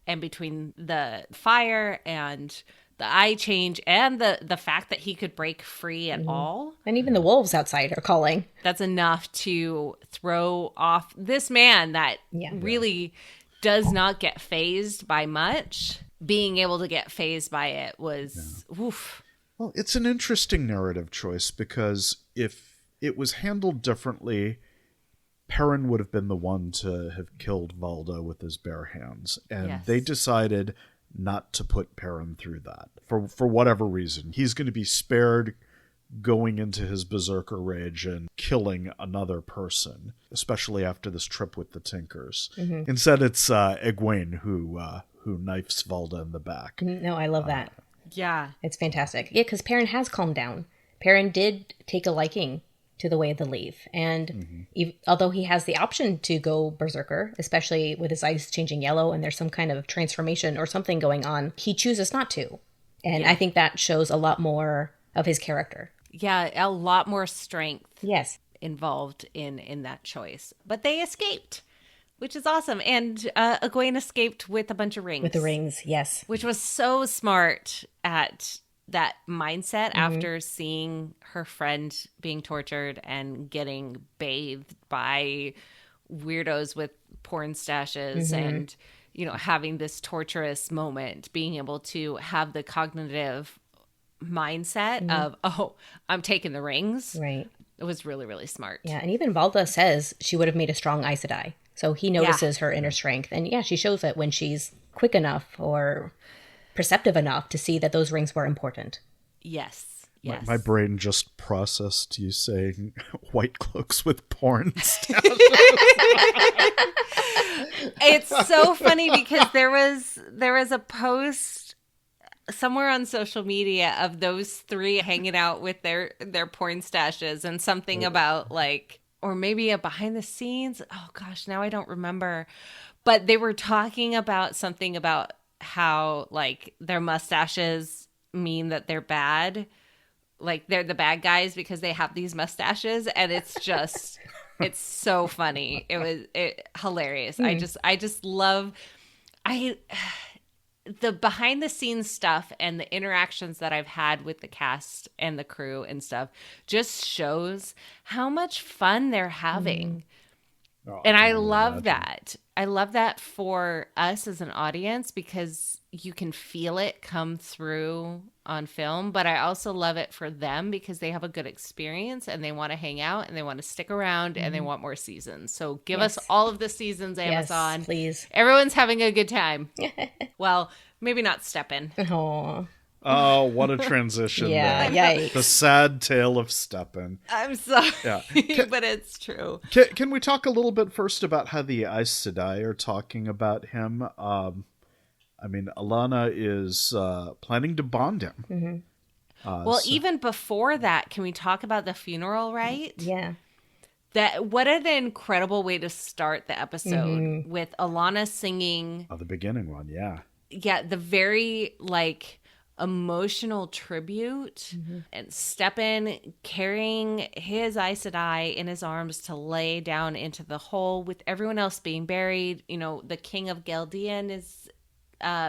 Speaker 1: And between the fire and the eye change and the fact that he could break free at all.
Speaker 3: And even the wolves outside are calling.
Speaker 1: That's enough to throw off this man that really does not get fazed by much. Being able to get fazed by it was oof.
Speaker 2: Well, it's an interesting narrative choice, because if it was handled differently, Perrin would have been the one to have killed Valda with his bare hands. And they decided not to put Perrin through that for whatever reason. He's going to be spared going into his berserker rage and killing another person, especially after this trip with the Tinkers. Instead, it's Egwene who knifes Valda in the back.
Speaker 3: No, I love that.
Speaker 1: Yeah.
Speaker 3: It's fantastic. Yeah, because Perrin has calmed down. Perrin did take a liking to the way of the leaf. And although he has the option to go berserker, especially with his eyes changing yellow and there's some kind of transformation or something going on, he chooses not to. And I think that shows a lot more of his character.
Speaker 1: Yeah, a lot more strength involved in that choice. But they escaped, which is awesome. And Egwene escaped with a bunch of rings.
Speaker 3: With the rings, yes.
Speaker 1: Which was so smart at that mindset after seeing her friend being tortured and getting bathed by weirdos with porn stashes and, having this torturous moment, being able to have the cognitive mindset of, oh, I'm taking the rings.
Speaker 3: Right.
Speaker 1: It was really, really smart.
Speaker 3: Yeah, and even Valda says she would have made a strong Aes Sedai. So he notices her inner strength. And yeah, she shows it when she's quick enough or perceptive enough to see that those rings were important.
Speaker 1: Yes. Yes.
Speaker 2: My brain just processed you saying white cloaks with porn statues.
Speaker 1: It's so funny because there was a post somewhere on social media of those three hanging out with their porn stashes and something about like, or maybe a behind the scenes. Oh gosh, now I don't remember. But they were talking about something about how like their mustaches mean that they're bad. Like they're the bad guys because they have these mustaches, and it's just it's so funny. It was hilarious. I just love the behind the scenes stuff and the interactions that I've had with the cast and the crew and stuff just shows how much fun they're having. And I love that. I love that for us as an audience because you can feel it come through on film, but I also love it for them because they have a good experience and they want to hang out and they want to stick around and they want more seasons. So give us all of the seasons, Amazon.
Speaker 3: Yes, please.
Speaker 1: Everyone's having a good time. Well, maybe not Steppen.
Speaker 3: Aww.
Speaker 2: Oh, what a transition.
Speaker 3: Yeah,
Speaker 2: there.
Speaker 3: yikes.
Speaker 2: The sad tale of Steppen.
Speaker 1: I'm sorry,
Speaker 2: Yeah.
Speaker 1: but it's true.
Speaker 2: Can we talk a little bit first about how the Aes Sedai are talking about him? I mean, Alana is planning to bond him.
Speaker 1: Well, even before that, can we talk about the funeral rite?
Speaker 3: Yeah.
Speaker 1: What an incredible way to start the episode with Alana singing.
Speaker 2: Oh, the beginning one, yeah.
Speaker 1: Yeah, the very like emotional tribute and Steppen carrying his Aes Sedai in his arms to lay down into the hole with everyone else being buried. You know, the king of Geldian is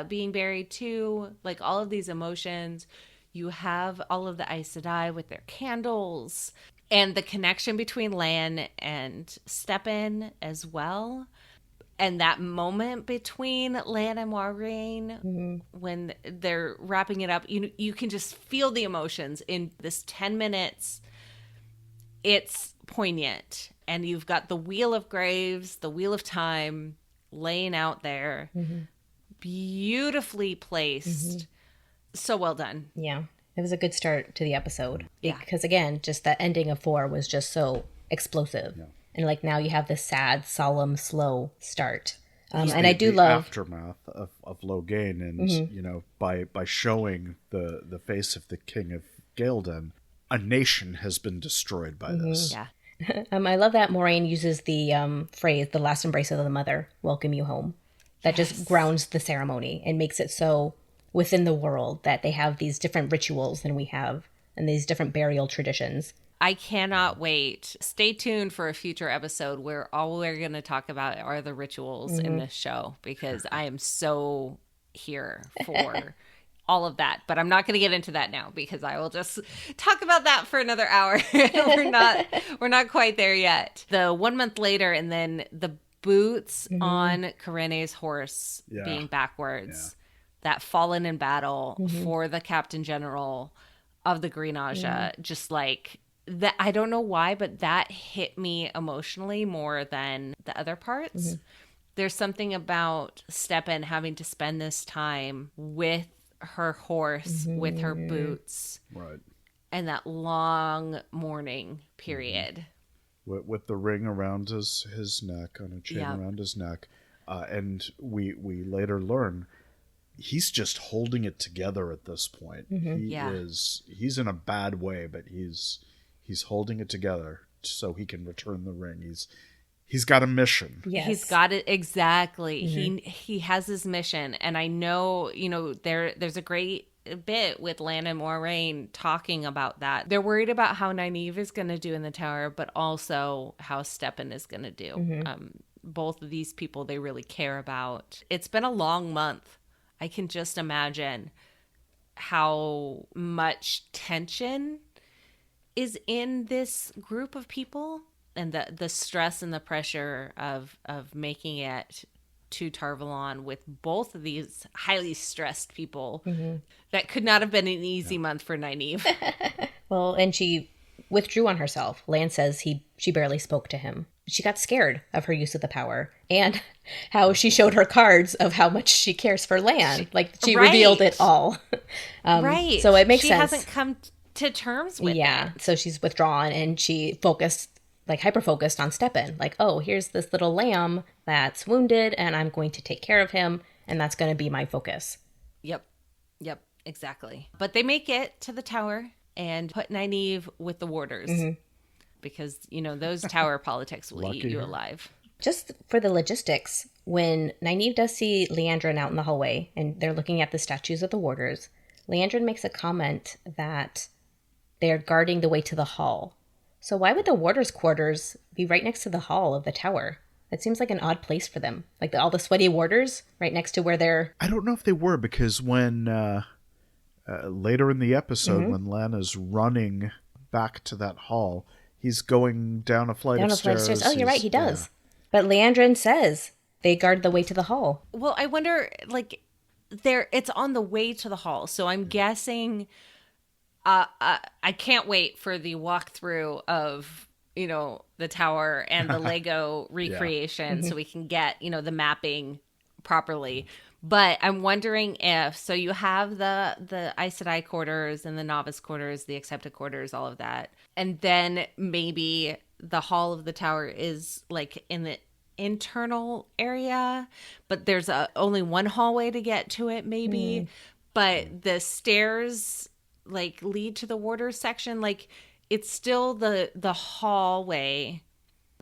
Speaker 1: being buried too. Like all of these emotions. You have all of the Aes Sedai with their candles and the connection between Lan and Steppen as well. And that moment between Lan and Maureen when they're wrapping it up, you can just feel the emotions in this 10 minutes. It's poignant. And you've got the Wheel of Graves, the Wheel of Time laying out there. Beautifully placed. So well done.
Speaker 3: Yeah. It was a good start to the episode.
Speaker 1: Yeah.
Speaker 3: Because again, just that ending of 4 was just so explosive. Yeah. And like now you have this sad, solemn, slow start. And I do love
Speaker 2: aftermath of Logain, and you know, by showing the face of the king of Gelden, a nation has been destroyed by this.
Speaker 1: Yeah.
Speaker 3: I love that Moraine uses the phrase, the last embrace of the mother, welcome you home. That just grounds the ceremony and makes it so within the world that they have these different rituals than we have and these different burial traditions.
Speaker 1: I cannot wait. Stay tuned for a future episode where all we're going to talk about are the rituals in this show because I am so here for all of that. But I'm not going to get into that now because I will just talk about that for another hour. We're not quite there yet. The 1 month later and then the boots on Karene's horse being backwards. That fallen in battle for the Captain General of the Green Aja. Just like that, I don't know why, but that hit me emotionally more than the other parts. There's something about Steppen having to spend this time with her horse, with her boots,
Speaker 2: Right.
Speaker 1: and that long mourning period.
Speaker 2: With the ring around his neck, on a chain around his neck. And we later learn he's just holding it together at this point. He's in a bad way, but he's holding it together so he can return the ring. He's got a mission.
Speaker 3: Yes.
Speaker 1: He's got it exactly. He has his mission, and I know, you know, there's a great bit with Lan and Moraine talking about that. They're worried about how Nynaeve is going to do in the tower, but also how Steppen is going to do. Both of these people they really care about. It's been a long month. I can just imagine how much tension is in this group of people and the stress and the pressure of making it to Tarvalon with both of these highly stressed people. That could not have been an easy month for Nynaeve.
Speaker 3: Well, and she withdrew on herself. Lan says she barely spoke to him. She got scared of her use of the power and how she showed her cards of how much she cares for Lan. She revealed it all.
Speaker 1: Right.
Speaker 3: So it makes sense.
Speaker 1: She hasn't come to terms with it.
Speaker 3: So she's withdrawn and she focused, hyper-focused on Stepan. Here's this little lamb that's wounded and I'm going to take care of him and that's going to be my focus.
Speaker 1: Yep, exactly. But they make it to the tower and put Nynaeve with the warders. Mm-hmm. Because, those tower politics will eat you alive. Just
Speaker 3: for the logistics, when Nynaeve does see Liandrin out in the hallway and they're looking at the statues of the warders, Liandrin makes a comment that they're guarding the way to the hall. So why would the warders' quarters be right next to the hall of the tower? It seems like an odd place for them. All the sweaty warders right next to where they're...
Speaker 2: I don't know if they were, because when later in the episode, when Lana's running back to that hall... He's going down a flight of stairs.
Speaker 3: Oh, you're right. He does. Yeah. But Liandrin says they guard the way to the hall.
Speaker 1: Well, I wonder, it's on the way to the hall. So I'm guessing, I can't wait for the walkthrough of, the tower and the Lego recreation so we can get, the mapping properly. But I'm wondering if, so you have the Aes Sedai quarters and the novice quarters, the accepted quarters, all of that. And then maybe the hall of the tower is in the internal area, but there's only one hallway to get to it maybe. But the stairs lead to the warders section. It's still the hallway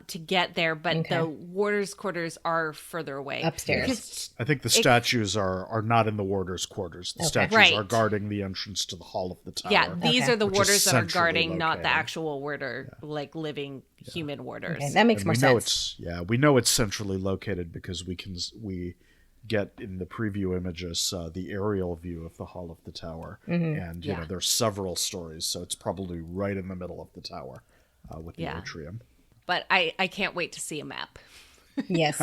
Speaker 1: to get there, but the warders' quarters are further away.
Speaker 3: Upstairs.
Speaker 2: I think the statues are not in the warders' quarters. The statues are guarding the entrance to the hall of the tower.
Speaker 1: Yeah, these are the warders that are guarding, not the actual warder, living human warders.
Speaker 3: Okay, that makes more sense.
Speaker 2: We know it's centrally located because we get in the preview images the aerial view of the hall of the tower. And, there's several stories, so it's probably right in the middle of the tower with the atrium.
Speaker 1: But I can't wait to see a map.
Speaker 3: Yes.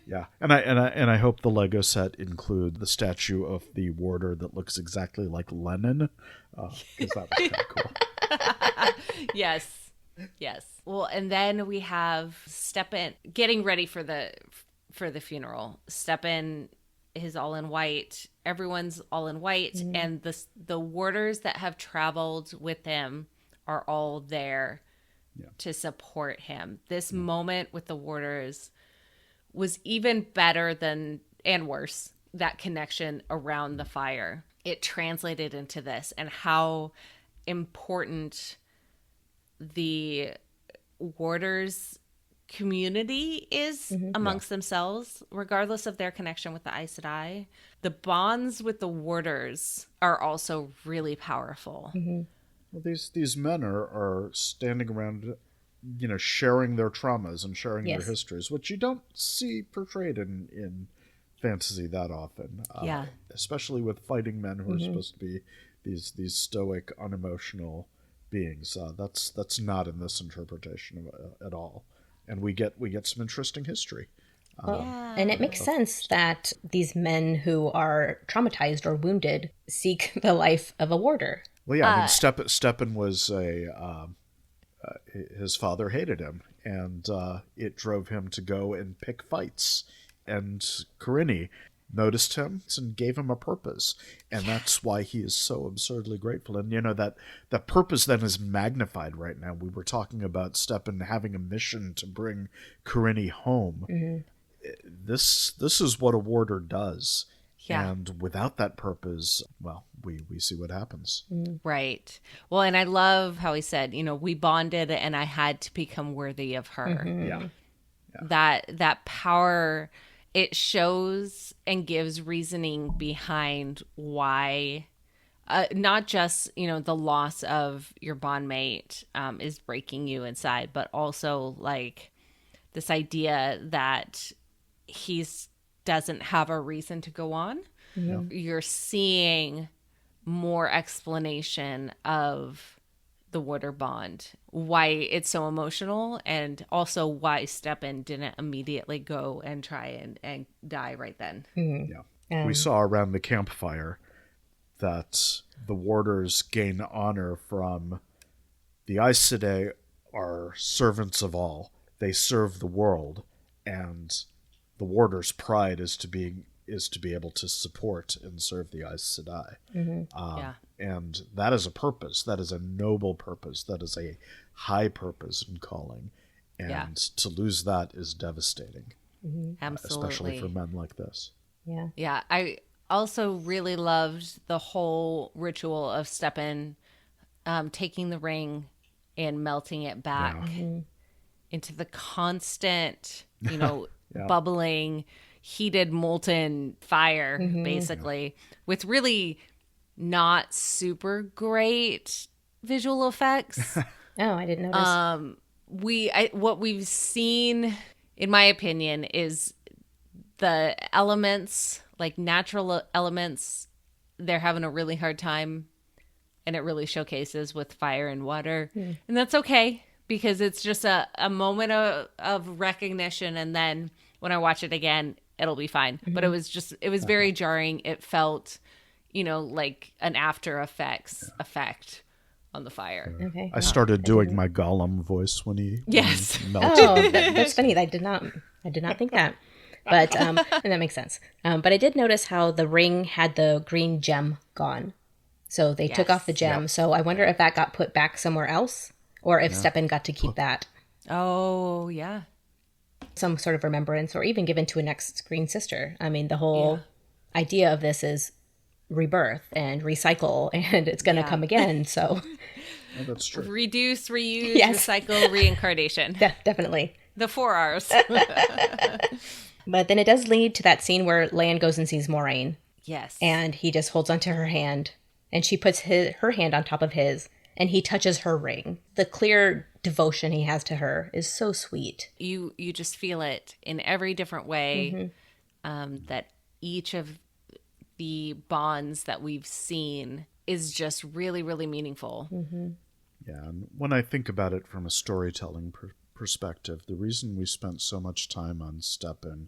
Speaker 2: Yeah, and I hope the Lego set include the statue of the warder that looks exactly like Lenin, because that was kind of cool.
Speaker 1: Yes. Well, and then we have Stepan getting ready for the funeral. Stepan is all in white. Everyone's all in white, and the warders that have traveled with him are all there. To support him. This moment with the warders was even better and worse, that connection around the fire. It translated into this and how important the warders community is amongst themselves, regardless of their connection with the Aes Sedai. The bonds with the warders are also really powerful.
Speaker 2: Well, these men are standing around, sharing their traumas and sharing their histories, which you don't see portrayed in fantasy that often. Especially with fighting men who are supposed to be these stoic, unemotional beings. That's not in this interpretation at all, and we get some interesting history.
Speaker 3: And it makes sense that these men who are traumatized or wounded seek the life of a warder.
Speaker 2: Well, yeah, Stepan was his father hated him, and it drove him to go and pick fights. And Karini noticed him and gave him a purpose, and that's why he is so absurdly grateful. And that purpose then is magnified right now. We were talking about Stepan having a mission to bring Karini home. This is what a warder does.
Speaker 1: Yeah.
Speaker 2: And without that purpose, well, we see what happens.
Speaker 1: Right. Well, and I love how he said, we bonded and I had to become worthy of her.
Speaker 2: Yeah.
Speaker 1: That power, it shows and gives reasoning behind why, not just, the loss of your bondmate is breaking you inside, but also this idea that he's doesn't have a reason to go on. You're seeing more explanation of the warder bond, why it's so emotional, and also why Stepan didn't immediately go and try and die right then.
Speaker 2: We saw around the campfire that the warders gain honor from the Aes Sedai are servants of all. They serve the world, and the warder's pride is to be able to support and serve the Aes Sedai. And that is a purpose. That is a noble purpose. That is a high purpose and calling. And to lose that is devastating.
Speaker 1: Absolutely.
Speaker 2: Especially for men like this.
Speaker 3: Yeah.
Speaker 1: Yeah. I also really loved the whole ritual of Steppen taking the ring and melting it back into the constant, bubbling, heated, molten fire, basically, with really not super great visual effects.
Speaker 3: Oh, I didn't notice.
Speaker 1: What we've seen, in my opinion, is the elements, like natural elements, they're having a really hard time, and it really showcases with fire and water. And that's okay, because it's just a moment of recognition, and then when I watch it again, it'll be fine. But it was very jarring. It felt, like an after effects effect on the fire.
Speaker 3: Okay.
Speaker 2: I started doing my Gollum voice when he melted.
Speaker 3: Oh, that's funny. I did not think that. But and that makes sense. But I did notice how the ring had the green gem gone. So they took off the gem. Yep. So I wonder if that got put back somewhere else, or if Steppen got to keep that.
Speaker 1: Oh, yeah.
Speaker 3: Some sort of remembrance, or even given to a next green sister. I mean, the whole idea of this is rebirth and recycle, and it's going to come again. So
Speaker 2: that's true.
Speaker 1: Reduce, reuse, recycle, reincarnation.
Speaker 3: Definitely.
Speaker 1: The 4 R's.
Speaker 3: But then it does lead to that scene where Lan goes and sees Moraine.
Speaker 1: Yes.
Speaker 3: And he just holds onto her hand, and she puts her hand on top of his, and he touches her ring. The clear devotion he has to her is so sweet.
Speaker 1: You just feel it in every different way, that each of the bonds that we've seen is just really, really meaningful.
Speaker 2: Yeah, and when I think about it from a storytelling perspective, the reason we spent so much time on Steppen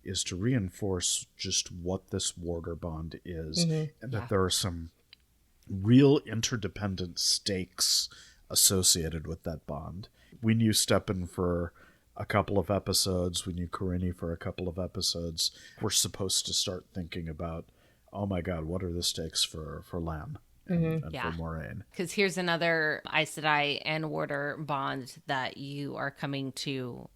Speaker 2: is to reinforce just what this warder bond is, and that there are some real interdependent stakes associated with that bond. We knew Steppen for a couple of episodes. We knew Karini for a couple of episodes. We're supposed to start thinking about, oh my God, what are the stakes for Lan and for Moraine?
Speaker 1: Because here's another Aes Sedai and warder bond that you are coming to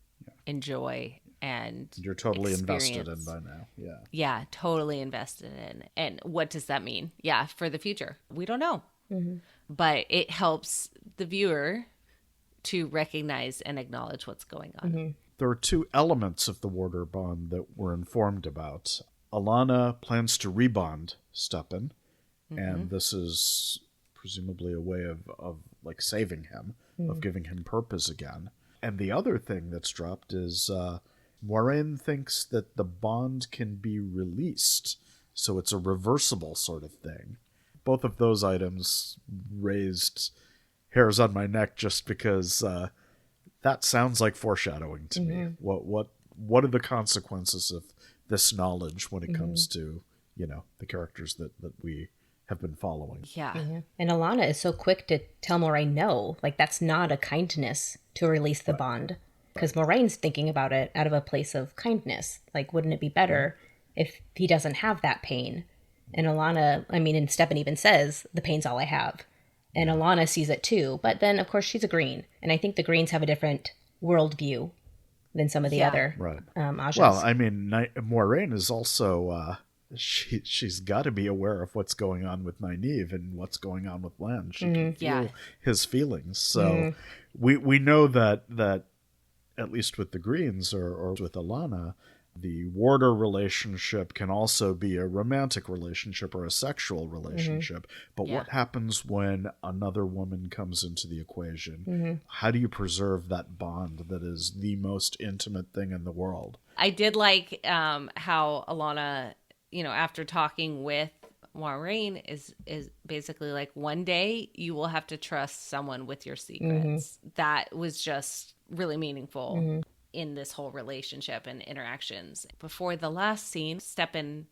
Speaker 1: enjoy, and
Speaker 2: you're totally
Speaker 1: experience.
Speaker 2: Invested in by now.
Speaker 1: Yeah, totally invested in. And what does that mean? Yeah, for the future. We don't know. But it helps the viewer to recognize and acknowledge what's going on.
Speaker 2: There are 2 elements of the warder bond that we're informed about. Alana plans to rebond Steppen, and this is presumably a way of like saving him, of giving him purpose again. And the other thing that's dropped is Moraine thinks that the bond can be released, so it's a reversible sort of thing. Both of those items raised hairs on my neck just because that sounds like foreshadowing to me. What are the consequences of this knowledge when it comes to, the characters that we have been following?
Speaker 1: Yeah.
Speaker 3: And Alana is so quick to tell Moraine no. Like, that's not a kindness to release the bond. Because Moraine's thinking about it out of a place of kindness. Like, wouldn't it be better if he doesn't have that pain? And Alana, and Steppen even says, the pain's all I have. And Alana sees it too. But then, of course, she's a green. And I think the greens have a different worldview than some of the other Ajahs.
Speaker 2: Well, Moraine is also... she's got to be aware of what's going on with Nynaeve and what's going on with Lan. She can feel his feelings. So we know that at least with the Greens or with Alana, the warder relationship can also be a romantic relationship or a sexual relationship. But what happens when another woman comes into the equation? How do you preserve that bond that is the most intimate thing in the world?
Speaker 1: I did like how Alana, after talking with Moraine, is basically like, one day you will have to trust someone with your secrets. That was just really meaningful in this whole relationship and interactions. Before the last scene, Steppen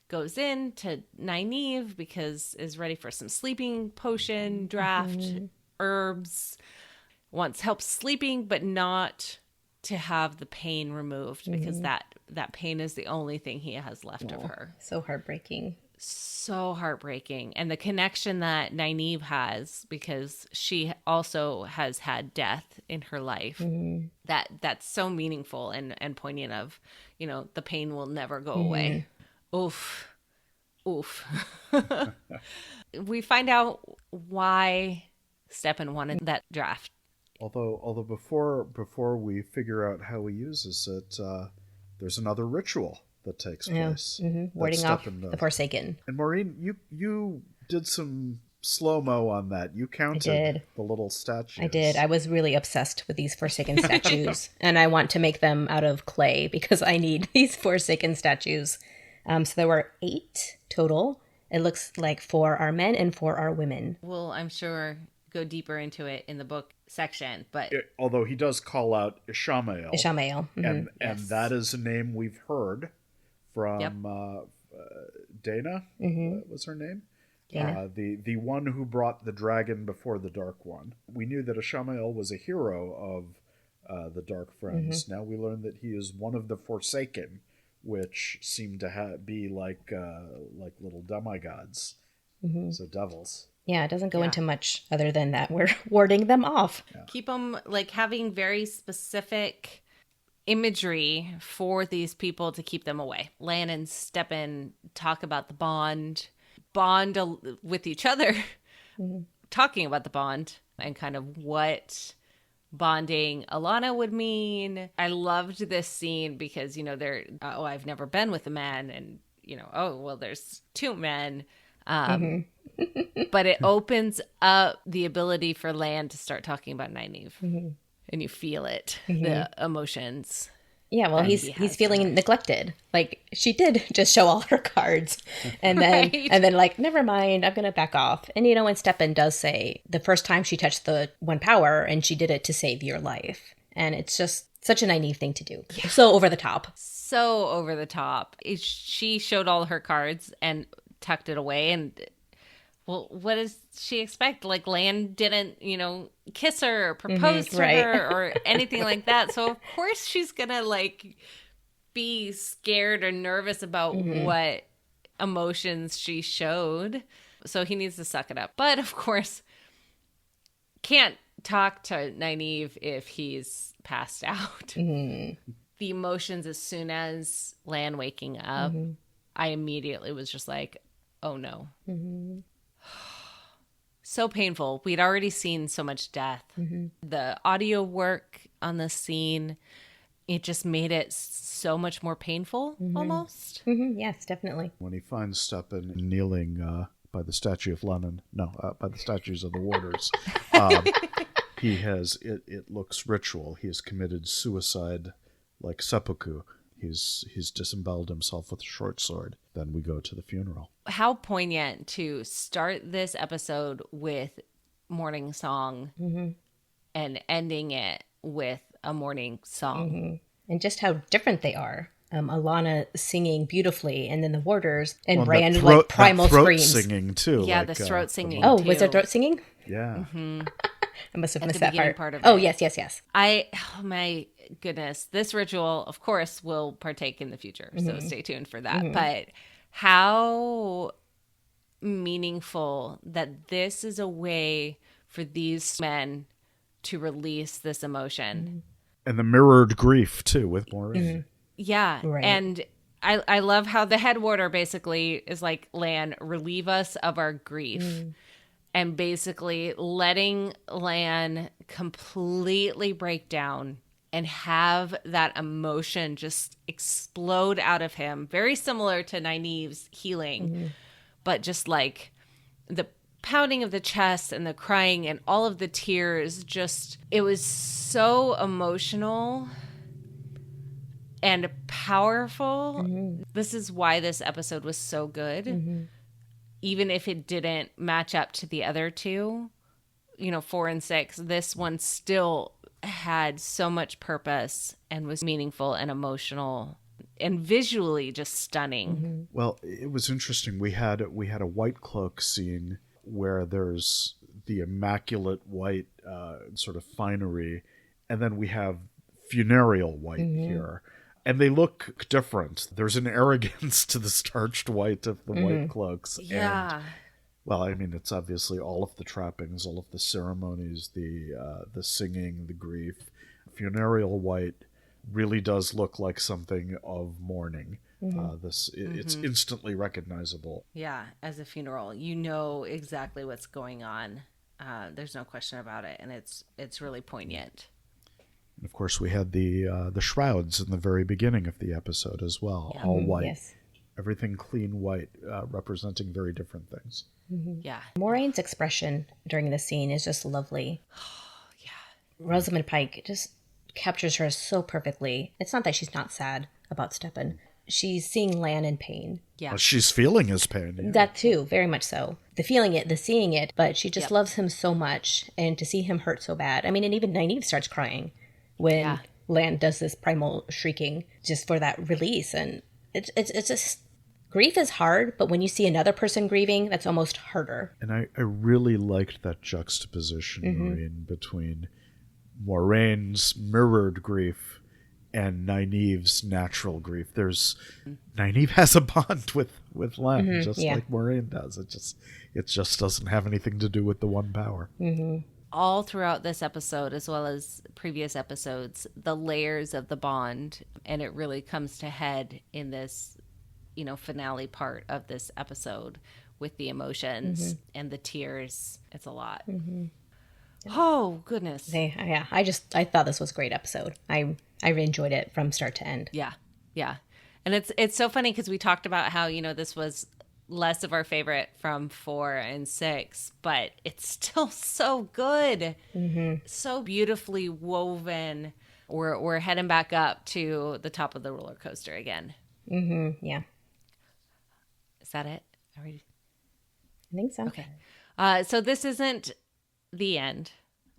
Speaker 1: goes in to Nynaeve because is ready for some sleeping potion, draft, herbs. wants help sleeping, but not to have the pain removed, because that pain is the only thing he has left of her.
Speaker 3: So heartbreaking.
Speaker 1: So heartbreaking. And the connection that Nynaeve has, because she also has had death in her life, that's so meaningful and poignant of, the pain will never go away. Oof. We find out why Stepan wanted that draft.
Speaker 2: Although before we figure out how he uses it, there's another ritual that takes place.
Speaker 3: Warding off the Forsaken.
Speaker 2: And Maureen, you did some slow-mo on that. You counted the little statues.
Speaker 3: I did. I was really obsessed with these Forsaken statues. And I want to make them out of clay because I need these Forsaken statues. So there were 8 total. It looks like 4 are men and 4 are women.
Speaker 1: Well, I'm sure go deeper into it in the book section, but
Speaker 2: although he does call out Ishamael.
Speaker 3: Mm-hmm.
Speaker 2: And that is a name we've heard from Dana. Was her name?
Speaker 3: Dana.
Speaker 2: The one who brought the dragon before the Dark One. We knew that Ishamael was a hero of the Dark Friends. Now we learn that he is one of the Forsaken, which seem to be like little demigods, so devils.
Speaker 3: Yeah, it doesn't go into much other than that. We're warding them off.
Speaker 2: Yeah.
Speaker 1: Keep them having very specific imagery for these people to keep them away. Lan and Stepan talk about the bond with each other, talking about the bond and kind of what bonding Alana would mean. I loved this scene because, they're, I've never been with a man, and, there's 2 men. But it opens up the ability for Lan to start talking about Nynaeve. And you feel it, the emotions.
Speaker 3: Yeah, well, he's feeling neglected. Like, she did just show all her cards. And then, never mind, I'm going to back off. And, when Stepan does say the first time she touched the one power, and she did it to save your life. And it's just such a Nynaeve thing to do. Yeah. So over the top. She showed all her cards and tucked it away, and what does she expect? Like, Lan didn't kiss her or propose to her or anything like that, so of course she's gonna be scared or nervous about what emotions she showed. So he needs to suck it up, but of course can't talk to Nynaeve if he's passed out. The emotions, as soon as Lan waking up, I immediately was just like, oh no. So painful. We'd already seen so much death. The audio work on this scene, it just made it so much more painful, almost. Yes, definitely.
Speaker 2: When he finds Stepan kneeling by the statue of Lenin, by the statues of the warders, it looks ritual. He has committed suicide like seppuku. He's disemboweled himself with a short sword. Then we go to the funeral.
Speaker 1: How poignant to start this episode with morning song and ending it with a morning song.
Speaker 3: And just how different they are. Alana singing beautifully, and then the warders and Bran like primal
Speaker 2: throat
Speaker 3: screams.
Speaker 2: Singing too.
Speaker 1: Yeah, the throat singing.
Speaker 3: Oh,
Speaker 1: too.
Speaker 3: was there throat singing?
Speaker 2: Yeah.
Speaker 3: I must have
Speaker 1: At
Speaker 3: missed
Speaker 1: the
Speaker 3: that
Speaker 1: beginning
Speaker 3: part
Speaker 1: of
Speaker 3: Oh,
Speaker 1: it.
Speaker 3: yes.
Speaker 1: Oh my goodness. This ritual, of course, will partake in the future. So stay tuned for that. But how meaningful that this is a way for these men to release this emotion.
Speaker 2: And the mirrored grief too with Maureen.
Speaker 1: Yeah.
Speaker 3: Right.
Speaker 1: And I love how the head warder basically is like, Lan, relieve us of our grief. And basically letting Lan completely break down and have that emotion just explode out of him. Very similar to Nynaeve's healing, but just like the pounding of the chest and the crying and all of the tears, it was so emotional and powerful. This is why this episode was so good. Even if it didn't match up to the other two, 4 and 6, this one still had so much purpose and was meaningful and emotional and visually just stunning.
Speaker 2: Well, it was interesting. We had a White Cloak scene where there's the immaculate white sort of finery, and then we have funereal white here. And they look different. There's an arrogance to the starched white of the white cloaks.
Speaker 1: Yeah.
Speaker 2: And, well, I mean, it's obviously all of the trappings, all of the ceremonies, the singing, the grief. Funereal white really does look like something of mourning. It's instantly recognizable.
Speaker 1: Yeah, as a funeral, you know exactly what's going on. There's no question about it, and it's really poignant.
Speaker 2: And of course, we had the shrouds in the very beginning of the episode as well, all white.
Speaker 3: Yes.
Speaker 2: Everything clean white, representing very different things.
Speaker 1: Yeah.
Speaker 3: Maureen's expression during this scene is just lovely.
Speaker 1: Oh, yeah.
Speaker 3: Rosamund Pike just captures her so perfectly. It's not that she's not sad about Stepan. She's seeing Lan in pain.
Speaker 1: Yeah.
Speaker 2: She's feeling his pain. Yeah.
Speaker 3: That too, very much so. The feeling it, the seeing it, but she just loves him so much, and to see him hurt so bad. I mean, and even Nynaeve starts crying when Lan does this primal shrieking just for that release. And it's just, grief is hard, but when you see another person grieving, that's almost harder.
Speaker 2: And I really liked that juxtaposition, Maureen, between Moraine's mirrored grief and Nynaeve's natural grief. Nynaeve has a bond with Lan, just like Maureen does. It just doesn't have anything to do with the one power.
Speaker 1: All throughout this episode, as well as previous episodes, the layers of the bond, and it really comes to head in this, finale part of this episode with the emotions and the tears. It's a lot. Oh, goodness.
Speaker 3: I thought this was a great episode. I enjoyed it from start to end.
Speaker 1: Yeah. Yeah. And it's so funny because we talked about how, this was less of our favorite from 4 and 6, but it's still so good. So beautifully woven. We're heading back up to the top of the roller coaster again.
Speaker 3: Yeah.
Speaker 1: Is that it?
Speaker 3: I think so.
Speaker 1: Okay. So this isn't the end,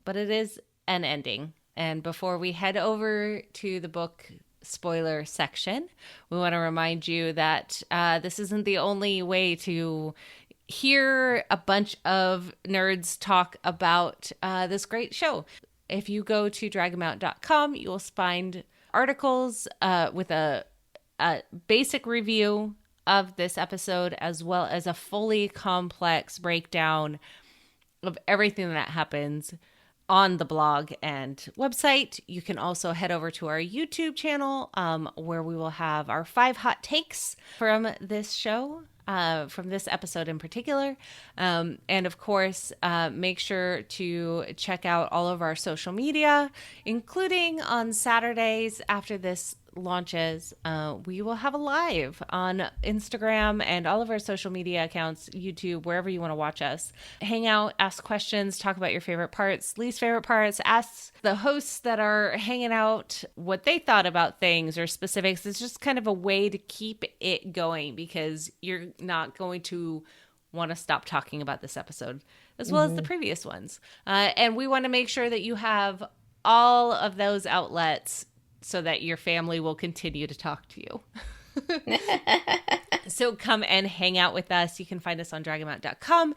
Speaker 1: but it is an ending. And before we head over to the book spoiler section, we want to remind you that this isn't the only way to hear a bunch of nerds talk about this great show. If you go to dragonmount.com, you will find articles with a basic review of this episode, as well as a fully complex breakdown of everything that happens on the blog and website. You can also head over to our YouTube channel, where we will have our 5 hot takes from this show, from this episode in particular. And of course, make sure to check out all of our social media, including on Saturdays after this launches. We will have a live on Instagram and all of our social media accounts, YouTube, wherever you want to watch us. Hang out, ask questions, talk about your favorite parts, least favorite parts, ask the hosts that are hanging out what they thought about things or specifics. It's just kind of a way to keep it going, because you're not going to want to stop talking about this episode as well as the previous ones. And we want to make sure that you have all of those outlets so that your family will continue to talk to you. So come and hang out with us. You can find us on dragonmount.com.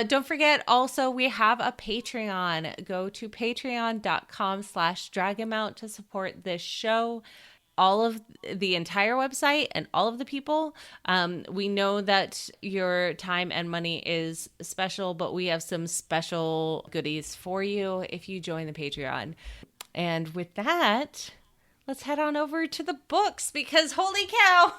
Speaker 1: Don't forget, also, we have a Patreon. Go to patreon.com/dragonmount to support this show. All of the entire website and all of the people. We know that your time and money is special, but we have some special goodies for you if you join the Patreon. And with that, let's head on over to the books, because holy cow,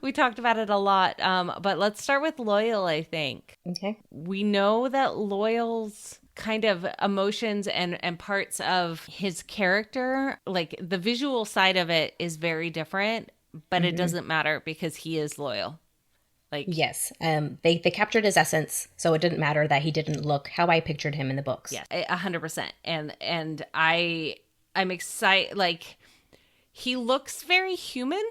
Speaker 1: we talked about it a lot. But let's start with Loial, I think.
Speaker 3: Okay.
Speaker 1: We know that Loial's kind of emotions and parts of his character, like the visual side of it, is very different, but it doesn't matter because he is loyal. Like,
Speaker 3: yes, they captured his essence, so it didn't matter that he didn't look how I pictured him in the books.
Speaker 1: Yeah, 100%. And I'm excited. Like, he looks very human,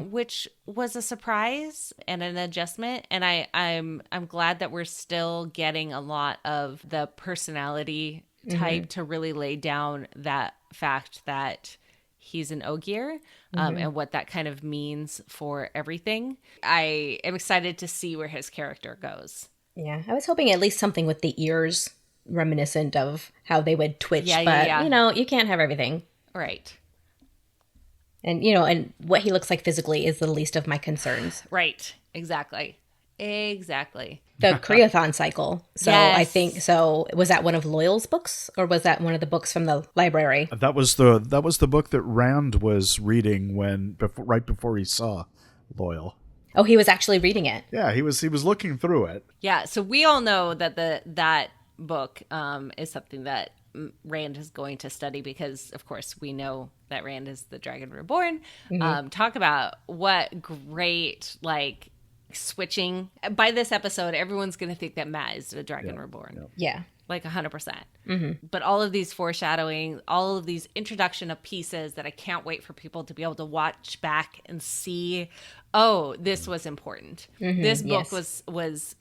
Speaker 1: which was a surprise and an adjustment. And I'm glad that we're still getting a lot of the personality type to really lay down that fact that he's an Ogier, and what that kind of means for everything. I am excited to see where his character goes.
Speaker 3: Yeah, I was hoping at least something with the ears reminiscent of how they would twitch,
Speaker 1: Yeah,
Speaker 3: but
Speaker 1: yeah.
Speaker 3: you can't have everything.
Speaker 1: Right.
Speaker 3: And and what he looks like physically is the least of my concerns.
Speaker 1: Right. Exactly.
Speaker 3: The Creathon cycle. So
Speaker 1: Yes.
Speaker 3: I think was that one of Loyal's books, or was that one of the books from the library?
Speaker 2: That was the book that Rand was reading right before he saw Loyal.
Speaker 3: Oh, he was actually reading it.
Speaker 2: Yeah, he was looking through it.
Speaker 1: Yeah. So we all know that that book is something that Rand is going to study because, of course, we know that Rand is the Dragon Reborn. Talk about what great switching. By this episode, everyone's going to think that Matt is the Dragon Reborn.
Speaker 2: Yep.
Speaker 3: Yeah.
Speaker 1: 100%. But all of these foreshadowing, all of these introduction of pieces that I can't wait for people to be able to watch back and see, oh, this was important. This book was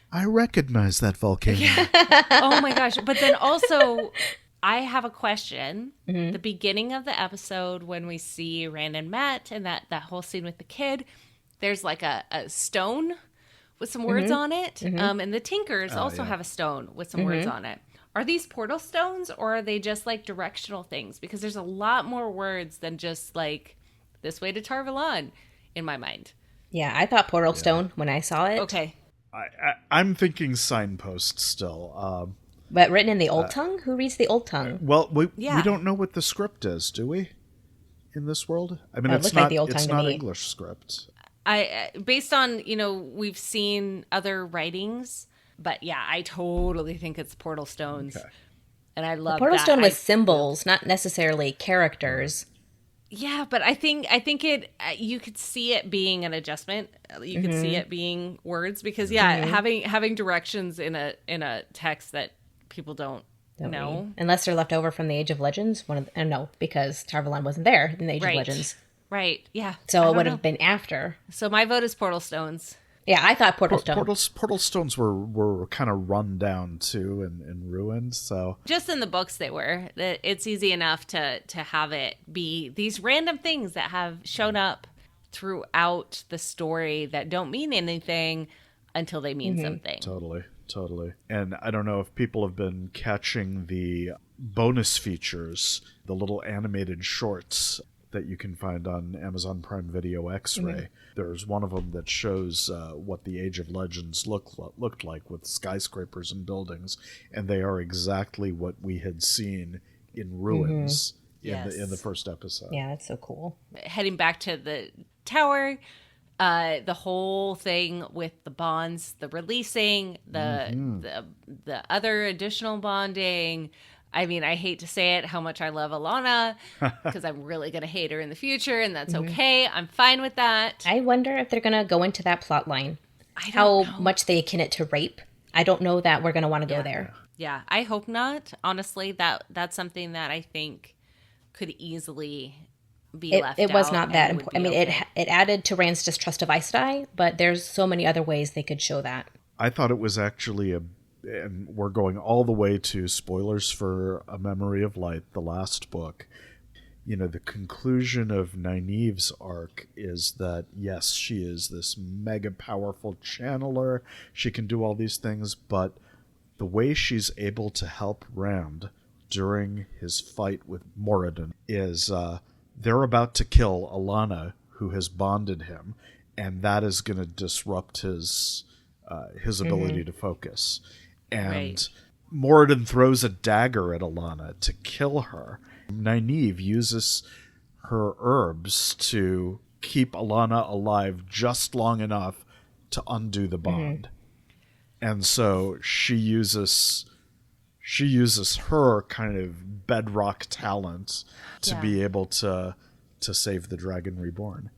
Speaker 2: I recognize that volcano.
Speaker 1: oh my gosh. But then also, I have a question. The beginning of the episode, when we see Rand and Matt and that whole scene with the kid, there's a stone with some words on it. And the Tinkers also have a stone with some words on it. Are these portal stones, or are they just directional things? Because there's a lot more words than just this way to Tarvalon in my mind.
Speaker 3: Yeah, I thought portal stone when I saw it.
Speaker 1: Okay.
Speaker 2: I'm thinking signpost still.
Speaker 3: But written in the Old Tongue? Who reads the Old Tongue?
Speaker 2: Well, we don't know what the script is, do we? In this world? I mean, it's not,
Speaker 3: the Old Tongue
Speaker 2: it's
Speaker 3: to
Speaker 2: not
Speaker 3: me.
Speaker 2: English script.
Speaker 1: Based on, we've seen other writings, but yeah, I totally think it's portal stones.
Speaker 2: Okay.
Speaker 1: And I love
Speaker 3: Portal
Speaker 1: that.
Speaker 3: stone was symbols, not necessarily characters.
Speaker 1: Yeah, but I think it you could see it being an adjustment. You could see it being words because having directions in a text that people don't know
Speaker 3: Unless they're left over from the Age of Legends. No, because Tarvalon wasn't there in the Age of Legends.
Speaker 1: Right. Yeah.
Speaker 3: So it would have been after.
Speaker 1: So my vote is portal stones.
Speaker 3: Yeah, I thought portal stone.
Speaker 2: Portal stones were kind of run down too and ruined. So
Speaker 1: just in the books they were. It's easy enough to have it be these random things that have shown up throughout the story that don't mean anything until they mean something.
Speaker 2: Totally. And I don't know if people have been catching the bonus features, the little animated shorts that you can find on Amazon Prime Video X-Ray. There's one of them that shows what the Age of Legends looked like with skyscrapers and buildings, and they are exactly what we had seen in ruins in the first episode.
Speaker 3: Yeah, that's so cool.
Speaker 1: Heading back to the tower, the whole thing with the bonds, the releasing, the other additional bonding. I mean, I hate to say it, how much I love Alana, because I'm really going to hate her in the future, and that's okay. I'm fine with that.
Speaker 3: I wonder if they're going to go into that plot line.
Speaker 1: How
Speaker 3: much they akin it to rape. I don't know that we're going to want to go there.
Speaker 1: Yeah, I hope not. Honestly, that's something that I think could easily be left out.
Speaker 3: It was not that important. I mean, it added to Rand's distrust of Aes Sedai, but there's so many other ways they could show that.
Speaker 2: I thought it was actually and we're going all the way to spoilers for A Memory of Light, the last book. The conclusion of Nynaeve's arc is that, yes, she is this mega powerful channeler. She can do all these things, but the way she's able to help Rand during his fight with Moradin is they're about to kill Alana, who has bonded him, and that is going to disrupt his ability to focus. And Moradin throws a dagger at Alana to kill her. Nynaeve uses her herbs to keep Alana alive just long enough to undo the bond. And so she uses her kind of bedrock talent to be able to save the Dragon Reborn.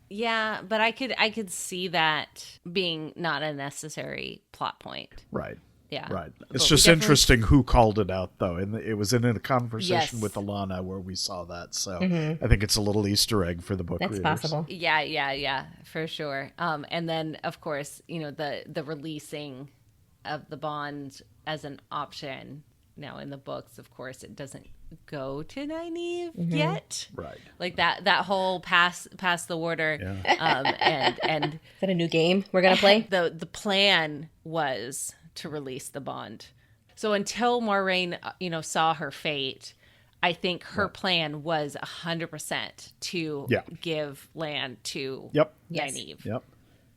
Speaker 1: Yeah, but I could see that being not a necessary plot point.
Speaker 2: Right.
Speaker 1: Yeah.
Speaker 2: Right. It's just interesting who called it out, though. And it was in a conversation with Alana where we saw that. So I think it's a little Easter egg for the book readers.
Speaker 3: That's possible.
Speaker 1: Yeah, for sure. And then, of course, the releasing of the bond as an option. Now, in the books, of course, it doesn't go to Nynaeve yet.
Speaker 2: Right.
Speaker 1: Like that whole pass the water.
Speaker 3: Yeah.
Speaker 1: And
Speaker 3: Is that a new game we're going to play?
Speaker 1: The plan was to release the bond. So until Maureen, saw her fate, I think her plan was 100% to give land to Nynaeve.
Speaker 2: Yep.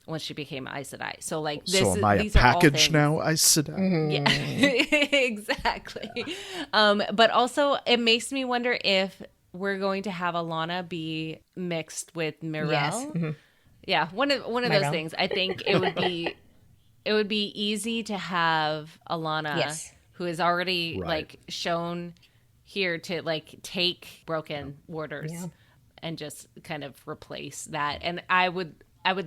Speaker 1: Once she became Aes Sedai. So like
Speaker 2: this so am I these a package now, Aes Sedai?
Speaker 1: Yeah, exactly. But also it makes me wonder if we're going to have Alana be mixed with Myrelle.
Speaker 3: Yes. Mm-hmm.
Speaker 1: Yeah, one of those things. I think it would be easy to have Alana, who is already like shown here to like take broken waters and just kind of replace that. And I would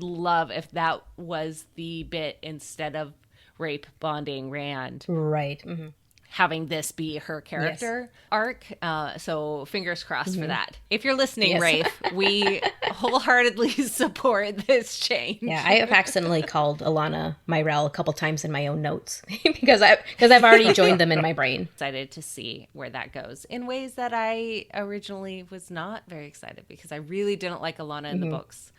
Speaker 1: love if that was the bit instead of rape bonding Rand.
Speaker 3: Right. Mm-hmm.
Speaker 1: Having this be her character arc. So fingers crossed for that. If you're listening, Rafe, we wholeheartedly support this change.
Speaker 3: Yeah, I have accidentally called Alana Myrelle a couple times in my own notes because I've already joined them in my brain.
Speaker 1: Excited to see where that goes in ways that I originally was not very excited because I really didn't like Alana in the books.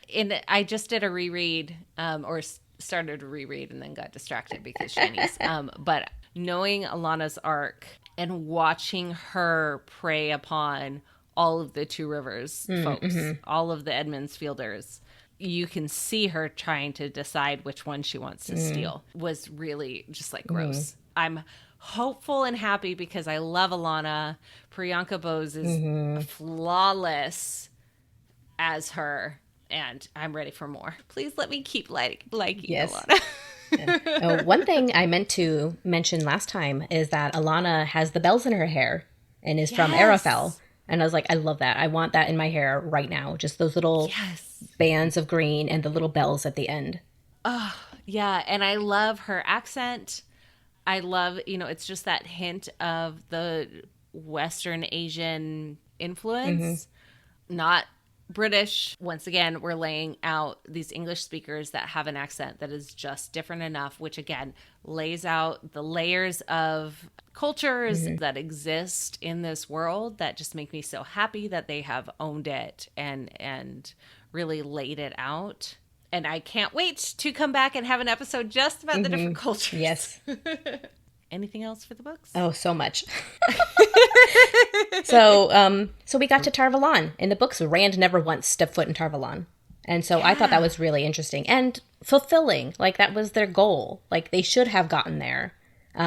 Speaker 1: I just did a reread or started to reread and then got distracted because Shanice. But knowing Alana's arc and watching her prey upon all of the Two Rivers folks, all of the Edmundsfielders, you can see her trying to decide which one she wants to steal was really just like gross. I'm hopeful and happy because I love Alana. Priyanka Bose is flawless as her. And I'm ready for more. Please let me keep liking Alana.
Speaker 3: One thing I meant to mention last time is that Alana has the bells in her hair and is from Arafel. And I was like, I love that. I want that in my hair right now. Just those little bands of green and the little bells at the end.
Speaker 1: Oh, yeah. And I love her accent. I love, it's just that hint of the Western Asian influence. Not British. Once again, we're laying out these English speakers that have an accent that is just different enough, which again lays out the layers of cultures that exist in this world that just make me so happy that they have owned it and really laid it out. And I can't wait to come back and have an episode just about the different cultures.
Speaker 3: Yes.
Speaker 1: Anything else for the books?
Speaker 3: Oh, so much. So we got to Tar Valon. In the books, Rand never once stepped foot in Tar Valon. And so I thought that was really interesting and fulfilling. Like, that was their goal. Like, they should have gotten there.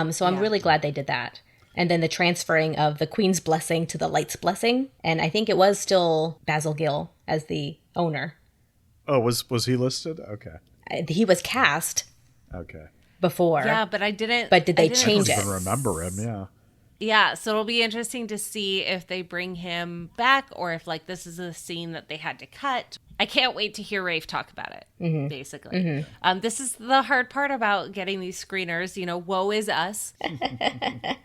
Speaker 3: So I'm really glad they did that. And then the transferring of the Queen's Blessing to the Light's Blessing. And I think it was still Basil Gill as the owner.
Speaker 2: Oh, was he listed? Okay.
Speaker 3: He was cast.
Speaker 2: Okay.
Speaker 3: Before.
Speaker 1: Yeah, but I didn't.
Speaker 3: But did they change it?
Speaker 2: I don't even remember him, yeah.
Speaker 1: Yeah, so it'll be interesting to see if they bring him back or if, like, this is a scene that they had to cut. I can't wait to hear Rafe talk about it, basically. This is the hard part about getting these screeners. Woe is us.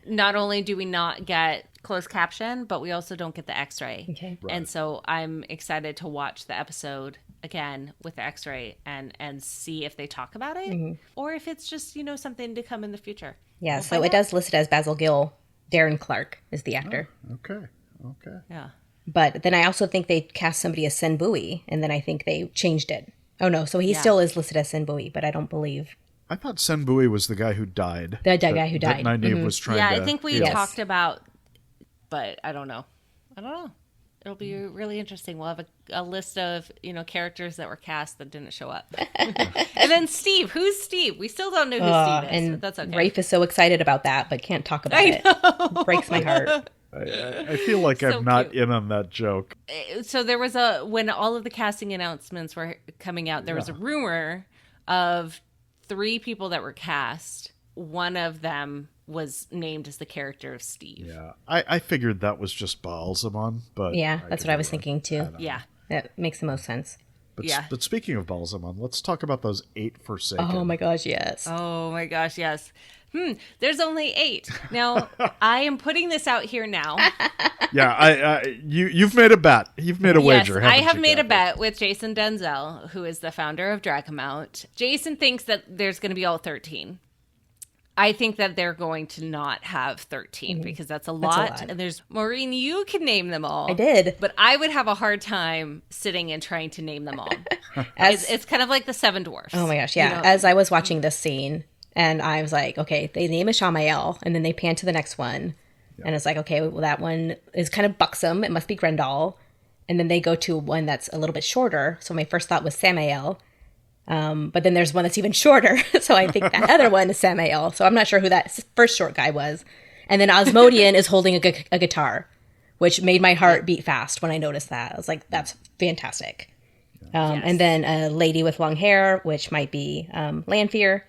Speaker 1: Not only do we not get closed caption, but we also don't get the X-ray.
Speaker 3: Okay.
Speaker 2: Right.
Speaker 1: And so I'm excited to watch the episode again with the X-ray and see if they talk about it or if it's just, something to come in the future.
Speaker 3: Yeah, so it does list it as Basil Gill. Darren Clark is the actor.
Speaker 2: Oh, okay.
Speaker 1: Yeah.
Speaker 3: But then I also think they cast somebody as Sen Bui, and then I think they changed it. Oh, no, so he still is listed as Sen Bui, but I don't believe.
Speaker 2: I thought Sen Bui was the guy who died.
Speaker 3: The guy who died.
Speaker 2: That Nynaeve was trying to...
Speaker 1: Yeah, I think we talked about, but I don't know. It'll be really interesting. We'll have a list of, characters that were cast that didn't show up. And then Steve. Who's Steve? We still don't know who Steve is,
Speaker 3: and
Speaker 1: but that's okay.
Speaker 3: Rafe is so excited about that, but can't talk about it. Breaks my heart.
Speaker 2: I feel like I'm not in on that joke.
Speaker 1: So there was when all of the casting announcements were coming out, there was a rumor of 3 people that were cast. One of them was named as the character of Steve.
Speaker 2: Yeah, I figured that was just Balsamon, but...
Speaker 3: Yeah, that's what I was thinking too.
Speaker 1: Yeah.
Speaker 3: That makes the most sense.
Speaker 2: But speaking of Balsamon, let's talk about those 8 Forsaken.
Speaker 3: Oh my gosh, yes.
Speaker 1: Oh my gosh, yes. There's only 8. Now, I am putting this out here now.
Speaker 2: Yeah, you've made a bet. You've made a wager, haven't you?
Speaker 1: I have made a bet with Jason Denzel, who is the founder of Dragonmount. Jason thinks that there's going to be all 13. I think that they're going to not have 13 because that's a lot. And there's, Maureen, you can name them all.
Speaker 3: I did.
Speaker 1: But I would have a hard time sitting and trying to name them all. It's kind of like the Seven Dwarfs.
Speaker 3: Oh my gosh, yeah. As I was watching this scene, and I was like, okay, they name Ishamael, and then they pan to the next one. Yeah. And it's like, okay, well, that one is kind of buxom. It must be Grendel. And then they go to one that's a little bit shorter. So my first thought was Samael. But then there's one that's even shorter. So I think that other one is Samael. So I'm not sure who that first short guy was. And then Asmodean is holding a guitar, which made my heart beat fast when I noticed that. I was like, that's fantastic. And then a lady with long hair, which might be Lanfear.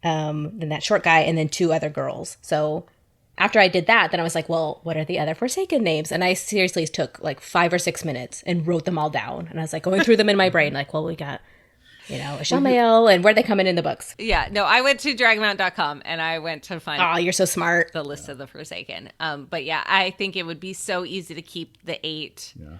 Speaker 3: Then that short guy, and then two other girls. So after I did that, then I was like, well, what are the other Forsaken names? And I seriously took like 5 or 6 minutes and wrote them all down. And I was like going through them in my brain, like, well, we got... Ishamael, and where they come in the books.
Speaker 1: Yeah, no, I went to Dragonmount.com and I went to find
Speaker 3: you're so smart.
Speaker 1: The list of the Forsaken. But yeah, I think it would be so easy to keep the 8.
Speaker 2: Yeah.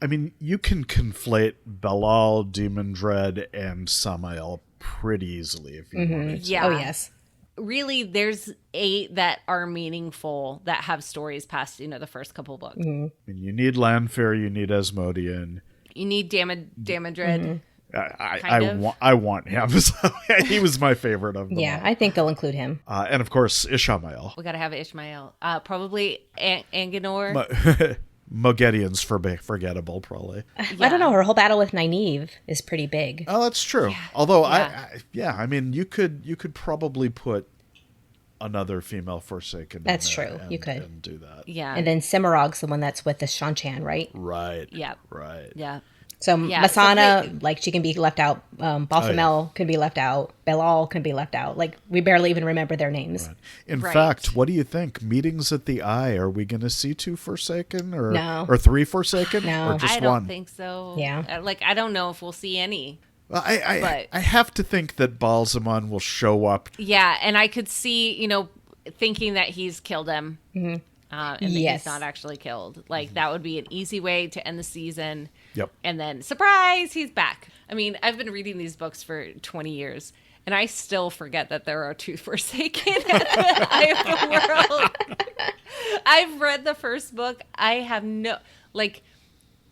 Speaker 2: I mean, you can conflate Belal, Demon Dread, and Samael pretty easily if you wanted to.
Speaker 1: Yeah.
Speaker 3: Oh, yes.
Speaker 1: Really, there's 8 that are meaningful, that have stories past, the first couple books.
Speaker 2: I mean, you need Lanfear, you need Asmodean.
Speaker 1: You need Damodred.
Speaker 2: I want him. So he was my favorite of them.
Speaker 3: Yeah,
Speaker 2: all.
Speaker 3: I think they'll include him.
Speaker 2: And of course, Ishamael.
Speaker 1: We got to have Ishmael. Probably Anganor.
Speaker 2: Moghedien's forgettable, probably.
Speaker 3: I don't know. Her whole battle with Nynaeve is pretty big.
Speaker 2: Oh, that's true. Yeah. Although, I mean, you could probably put another female Forsaken.
Speaker 3: That's true. You could
Speaker 2: and do that.
Speaker 1: Yeah.
Speaker 3: And then Simorog's the one that's with the Shanchan, right?
Speaker 2: Right.
Speaker 1: Yeah.
Speaker 2: Right.
Speaker 1: Yeah.
Speaker 3: So Masana, she can be left out. Balthamel can be left out. Belal can be left out. Like, we barely even remember their names.
Speaker 2: Right. In fact, what do you think? Meetings at the Eye, are we going to see 2 Forsaken? Or 3 Forsaken?
Speaker 3: No.
Speaker 2: Or just
Speaker 1: I don't
Speaker 2: one?
Speaker 1: think so.
Speaker 3: Yeah.
Speaker 1: I don't know if we'll see any.
Speaker 2: Well, I have to think that Balsamon will show up.
Speaker 1: Yeah, and I could see, thinking that he's killed him. Mm-hmm. And that he's not actually killed. Like, that would be an easy way to end the season.
Speaker 2: Yep.
Speaker 1: And then, surprise, he's back. I mean, I've been reading these books for 20 years, and I still forget that there are 2 Forsaken at the Eye of the World. I've read the first book. I have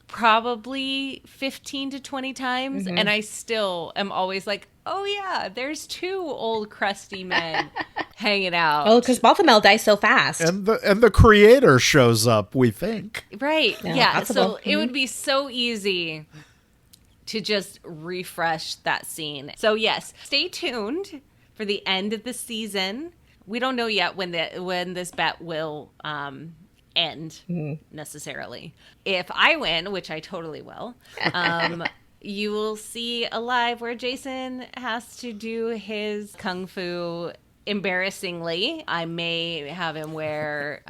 Speaker 1: probably 15 to 20 times, and I still am always like, oh yeah, there's 2 old crusty men hanging out.
Speaker 3: Oh, because Balthamel dies so fast.
Speaker 2: And the creator shows up, we think.
Speaker 1: Right. Yeah.
Speaker 3: Possible.
Speaker 1: So it would be so easy to just refresh that scene. So yes, stay tuned for the end of the season. We don't know yet when this bet will end necessarily. If I win, which I totally will, you will see a live where Jason has to do his kung fu embarrassingly. I may have him wear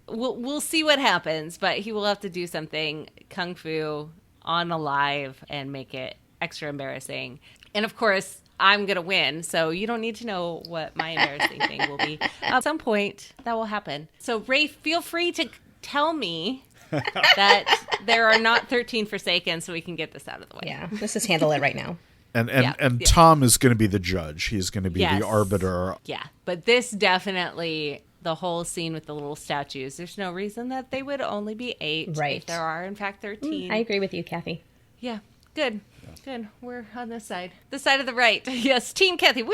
Speaker 1: we'll see what happens, but he will have to do something kung fu on a live and make it extra embarrassing. And of course, I'm going to win, so you don't need to know what my embarrassing thing will be. At some point, that will happen. So, Rafe, feel free to tell me that there are not 13 Forsaken so we can get this out of the way.
Speaker 3: Yeah, let's just handle it right now.
Speaker 2: And Thom is going to be the judge. He's going to be the arbiter.
Speaker 1: Yeah, but this definitely, the whole scene with the little statues, there's no reason that they would only be 8.
Speaker 3: Right.
Speaker 1: If there are, in fact, 13.
Speaker 3: I agree with you, Kathy.
Speaker 1: Yeah, good. Good. We're on this side. The side of the right. Yes, Team Kathy. Woo!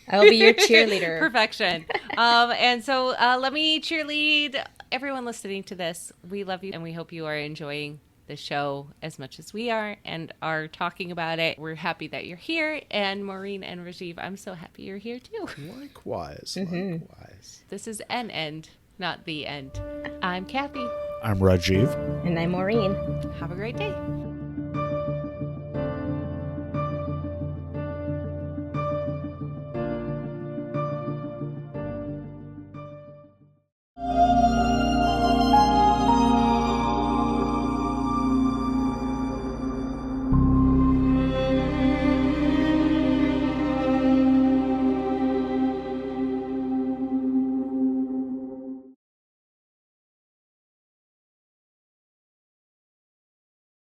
Speaker 3: I'll be your cheerleader.
Speaker 1: Perfection. And so let me cheerlead everyone listening to this. We love you, and we hope you are enjoying the show as much as we are and are talking about it. We're happy that you're here. And Maureen and Rajiv, I'm so happy you're here too.
Speaker 2: Likewise. Likewise.
Speaker 1: This is an end, not the end. I'm Kathy.
Speaker 2: I'm Rajiv.
Speaker 3: And I'm Maureen.
Speaker 1: Have a great day.